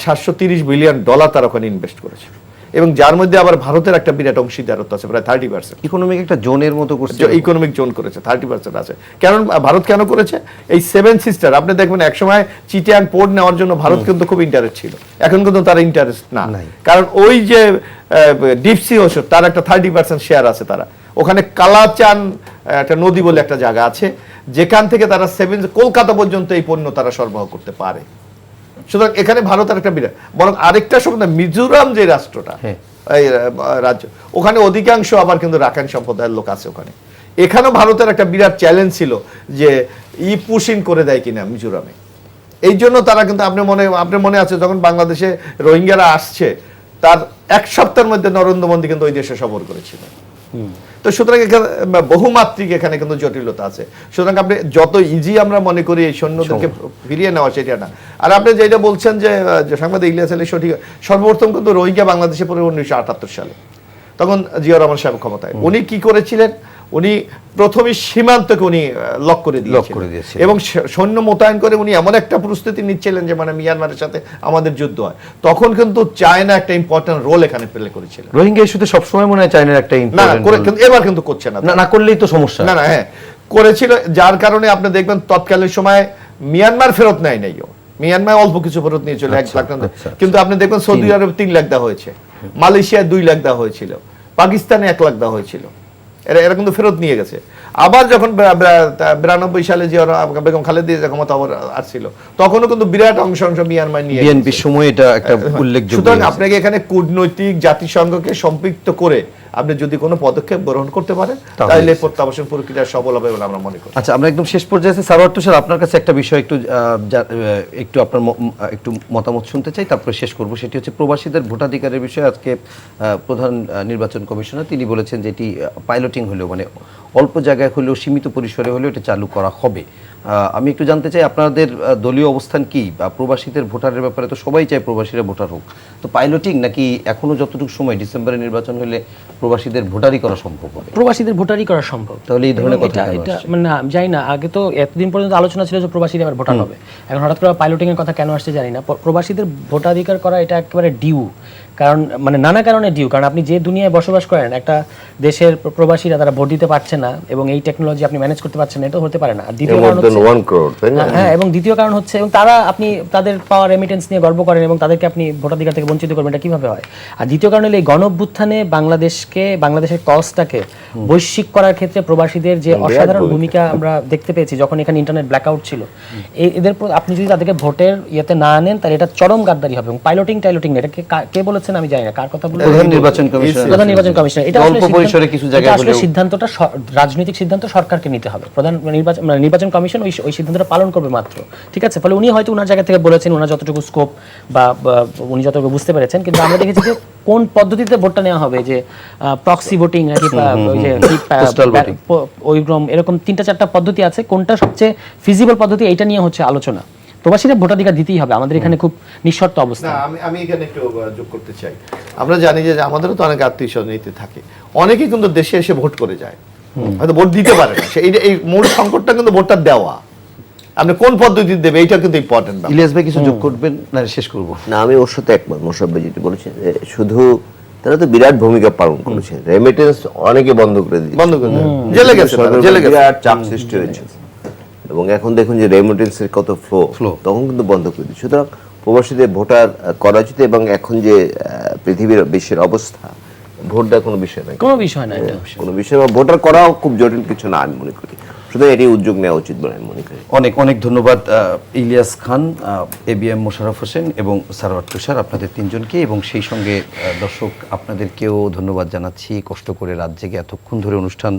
$730 বিলিয়ন তারা ওখানে ইনভেস্ট করেছে, এবং যার মধ্যে আবার ভারতের একটা বিরাট অংশীদারত্ব আছে, প্রায় 30%। ইকোনমিক একটা জোনের মতো করছে, ইকোনমিক জোন করেছে, 30% আছে। কারণ ভারত কেন করেছে? এই 7 সিস্টার, আপনি দেখবেন একসময় চিটাগাং পোর্ট নেওয়ার জন্য ভারত কিন্তু খুব ইন্টারেস্ট ছিল, এখন কিন্তু তার ইন্টারেস্ট না, কারণ ওই যে ডিপসি ওষুধ তার একটা 30% শেয়ার আছে। তারা ওখানে কালাচান একটা নদী বলে একটা জায়গা আছে, যেখান থেকে তারা কলকাতা পর্যন্ত এই পণ্য তারা সরবরাহ করতে পারে। সুতরাং এখানে ভারতের একটা বিরাট, বরং আরেকটা সম্বন্ধে মিজোরাম যে রাষ্ট্রটা, এই রাজ্য, ওখানে অধিকাংশ আবার কিন্তু রাখাইন সম্প্রদায়ের লোক আছে ওখানে। এখানেও ভারতের একটা বিরাট চ্যালেঞ্জ ছিল যে পুশিং করে দেয় কিনা মিজোরামে। এই জন্য তারা কিন্তু আপনার মনে আছে যখন বাংলাদেশে রোহিঙ্গারা আসছে, তার 1 সপ্তাহের মধ্যে নরেন্দ্র মোদী কিন্তু ওই দেশে সফর করেছিল। তো সুতরাং এখানে বহুমাত্রিক এখানে কিন্তু জটিলতা আছে। সুতরাং আপনি যত ইজি আমরা মনে করি এই সৈন্যদেরকে ফিরিয়ে নেওয়া, সেটা না। আর আপনি যেটা বলছেন যে সাংবাদিক ইলিয়াস আলী সঠিক, সর্বপ্রথম কিন্তু রোহিঙ্গা বাংলাদেশে পড়ে 1978 সালে, তখন জিয়া রহমান সাহেব ক্ষমতায়। উনি কি করেছিলেন? উনি প্রথমে সীমান্তকে উনি লক করে দিয়েছিলেন, এবং সৈন্য মোতায়েন করে উনি এমন একটা প্রস্তুতি নিচ্ছিলেন যে মানে মিয়ানমারের সাথে আমাদের যুদ্ধ হয়। তখন কিন্তু চায়না একটা ইম্পর্টেন্ট রোল এখানে প্লে করেছিল। রোহিঙ্গা ইস্যুতে সবসময় মনে হয় চায়নার একটা ইম্পর্টেন্ট রোল, কিন্তু এবার কিন্তু করছে না, না করলেই তো সমস্যা। না হ্যাঁ করেছিল, যার কারণে আপনি দেখবেন তৎকালীন সময় মিয়ানমার ফেরত নেয় নাই, মিয়ানমার অল্প কিছু ফেরত নিয়েছিল 1 লাখ, কিন্তু আপনি দেখবেন সৌদি আরবে 3 লাখ দেওয়া হয়েছে, মালয়েশিয়ায় 2 লাখ দেওয়া হয়েছিল, পাকিস্তানে 1 লাখ দেওয়া হয়েছিল, এরা কিন্তু ফেরত নিয়ে গেছে। আবার যখন 92 সালে যে বেগম খালেদা জিয়া ক্ষমতা আসছিল, তখনও কিন্তু বিরাট অংশ মিয়ানমার নিয়ে বিএনপি সময় এটা একটা উল্লেখযোগ্য। সুতরাং আপনাকে এখানে কূটনৈতিক জাতিসংঘকে সম্পৃক্ত করে আপনি যদি কোনো পদক্ষেপ গ্রহণ করতে পারেন, তাহলে প্রত্যাবাসন প্রক্রিয়া সফল হবে বলে আমরা মনে করি। আচ্ছা, আমরা একদম শেষ পর্যায়ে আছি। সারোয়ার তুষার, আপনার কাছে একটা বিষয় একটু আপনার একটু মতামত শুনতে চাই, তারপরে শেষ করব। সেটি হচ্ছে প্রবাসীদের ভোটাধিকারের বিষয়ে। আজকে প্রধান নির্বাচন কমিশনার তিনি বলেছেন যে এটি পাইলটিং হলেও, মানে অল্প জায়গায় হলেও, সীমিত পরিসরে হলেও এটা চালু করা হবে। আমি একটু জানতে চাই আপনাদের দলীয় অবস্থান কি, বা প্রবাসীদের ভোটারের ব্যাপারে তো সবাই চায় প্রবাসীরা ভোটার হোক, তো পাইলটিং নাকি এখনো যতটুকু সময় ডিসেম্বরে নির্বাচন হলে প্রবাসীদের ভোটারই করা সম্ভব হবে? প্রবাসীদের ভোটারই করা সম্ভব। তাহলে এই ধরনের কথা এটা মানে জানি না, আগে তো এতদিন পর্যন্ত আলোচনা ছিল যে প্রবাসীরা আবার ভোটার হবে, এখন হঠাৎ করে পাইলটিং এর কথা কেন আসছে জানি না। প্রবাসীদের ভোটাধিকার করা এটা একেবারে ডিউ, কারণ মানে নানা কারণে ডিউ। কারণ আপনি যে দুনিয়ায় বসবাস করেন, একটা দেশের প্রবাসীরা তারা ভোট দিতে পারছে না, এবং এই টেকনোলজি আপনি ম্যানেজ করতে পারছেন না, এটা হতে পারে না। আর দ্বিতীয় কারণ হচ্ছে, হ্যাঁ, এবং দ্বিতীয় কারণ হচ্ছে, এবং তারা আপনি তাদের পাওয়ার রেমিটেন্স নিয়ে গর্ব করেন, এবং তাদেরকে আপনি ভোটাধিকার থেকে বঞ্চিত করবেন, এটা কিভাবে হয়? আর দ্বিতীয় কারণ হলো এই গণ-অভ্যুত্থানে বাংলাদেশের কজটাকে বৈশ্বিক করার ক্ষেত্রে প্রবাসীদের যে অসাধারণ ভূমিকা আমরা দেখতে পেয়েছি, যখন এখানে ইন্টারনেট ব্ল্যাকআউট ছিল, এদের আপনি যদি তাদেরকে ভোটের ইয়েতে না আনেন, তাহলে এটা চরম গাদ্দারি হবে। এবং পাইলটিং না, এটা কে বলেছেন আমি জানি না, কার কথা বলে, প্রধান নির্বাচন কমিশনার। এটা অল্প পরিসরে কিছু জায়গায় হলেও, আসলে সিদ্ধান্তটা রাজনৈতিক সিদ্ধান্ত সরকারকে নিতে হবে। প্রধান নির্বাচন কমিশন ওই সিদ্ধান্তটা পালন করবে মাত্র, ঠিক আছে? ফলে উনি হয়তো ওনার জায়গা থেকে বলেছেন, ওনার যতটুকু স্কোপ বা উনি যতটুকু বুঝতে পেরেছেন, কিন্তু আমরা দেখেছি যে কোন পদ্ধতিতে ভোটটা নেওয়া হবে, যে প্রক্সি ভোটিং নাকি ওইরকম, এরকম 3-4টা পদ্ধতি আছে, কোনটা সবচেয়ে ফিজিবল পদ্ধতি, এইটা নিয়ে হচ্ছে আলোচনা। প্রবাসীদের ভোটাধিকার দিতেই হবে, আমাদের এখানে খুব নিঃশর্ত অবস্থা। আমি এখানে একটু যোগ করতে চাই। আমরা জানি যে আমাদেরও তো অনেক আত্মীয় স্বজনীতি থাকে, অনেকেই কিন্তু দেশে এসে ভোট করে যায়, হয়তো ভোট দিতে পারে না। এই মূল সংকটটা কিন্তু ভোটটা দেওয়া, আপনি কোন পদ্ধতি দেবে, এইটা কিন্তু ইম্পর্টেন্ট। ইলিয়াস ভাই কিছু যোগ করবেন না শেষ করব? না, আমি ওর সাথে একমত। মোশাররফ ভাই যেটি বলেছেন, শুধু তারা তো বিরাট ভূমিকা পালন করেছে। রেমিটেন্স অনেকে বন্ধ করে দিয়েছে, জেলে গেছে, বিরাট চাপ সৃষ্টি হয়েছে। এবং এখন দেখুন যে রেমিটেন্সের কত ফ্লো, তখন কিন্তু বন্ধ করে দিয়েছে। সুতরাং প্রবাসীদের ভোটার করা উচিত। এবং এখন যে পৃথিবীর বিশ্বের অবস্থা, ভোটটা কোনো বিষয় নয়, কোনো বিষয় না, এটা কোনো বিষয় না। ভোটার করাও খুব জটিল কিছু না আমি মনে করি। সুতরাং এটি উদ্যোগ নেওয়া উচিত বলে আমি মনে করি। অনেক অনেক ধন্যবাদ ইলিয়াস খান, ABM মোশাররফ হোসেন এবং সারোয়ার তুষার, আপনাদের তিনজনকে, এবং সেই সঙ্গে দর্শক আপনাদেরকেও ধন্যবাদ জানাচ্ছি কষ্ট করে রাত জেগে এতক্ষণ ধরে অনুষ্ঠান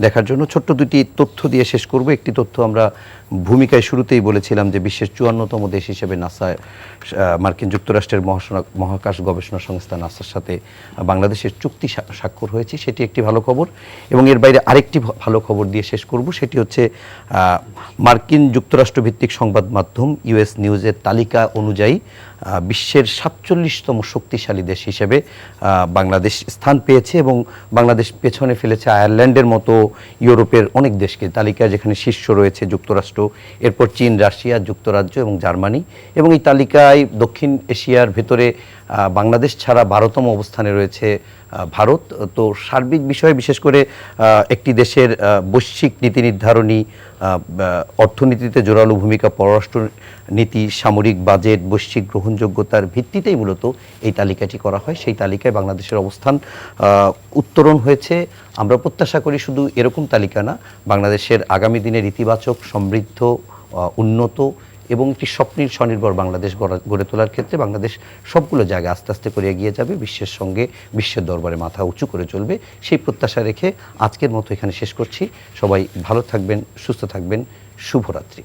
দেখার জন্য। ছোট্ট দুটি তথ্য দিয়ে শেষ করব। একটি তথ্য আমরা ভূমিকায় শুরুতেই বলেছিলাম যে বিশ্বের 54তম দেশ হিসেবে নাসা, মার্কিন যুক্তরাষ্ট্রের মহাকাশ গবেষণা সংস্থা নাসার সাথে বাংলাদেশের চুক্তি স্বাক্ষর হয়েছে, সেটি একটি ভালো খবর। এবং এর বাইরে আরেকটি ভালো খবর দিয়ে শেষ করব, সেটি হচ্ছে মার্কিন যুক্তরাষ্ট্র ভিত্তিক সংবাদ মাধ্যম US নিউজের তালিকা অনুযায়ী বিশ্বের 47তম শক্তিশালী দেশ হিসেবে বাংলাদেশ স্থান পেয়েছে, এবং বাংলাদেশ পেছনে ফেলেছে আয়ারল্যান্ডের মতো ইউরোপের অনেক দেশকে। তালিকায় যেখানে শীর্ষ রয়েছে যুক্তরাষ্ট্র, এরপর চীন, রাশিয়া, যুক্তরাজ্য এবং জার্মানি, এবং এই তালিকায় দক্ষিণ এশিয়ার ভেতরে বাংলাদেশ ছাড়া 12তম অবস্থানে রয়েছে ভারত। তো সার্বিক বিষয়ে বিশেষ করে একটি দেশের বৈশ্বিক নীতি নির্ধারণী, অর্থনীতিতে জোরালো ভূমিকা, পররাষ্ট্র নীতি, সামরিক বাজেট, বৈশ্বিক গ্রহণযোগ্যতার ভিত্তিতেই মূলত এই তালিকাটি করা হয়। সেই তালিকায় বাংলাদেশের অবস্থান উত্তরণ হয়েছে। আমরা প্রত্যাশা করি শুধু এরকম তালিকা না, বাংলাদেশের আগামী দিনের ইতিবাচক, সমৃদ্ধ, উন্নত এবং একটি স্বপ্নের স্বনির্ভর বাংলাদেশ গড়ে তোলার ক্ষেত্রে বাংলাদেশ সবগুলো জায়গায় আস্তে আস্তে করে এগিয়ে যাবে, বিশ্বের সঙ্গে, বিশ্বের দরবারে মাথা উঁচু করে চলবে, সেই প্রত্যাশা রেখে আজকের মতো এখানে শেষ করছি। সবাই ভালো থাকবেন, সুস্থ থাকবেন, শুভরাত্রি।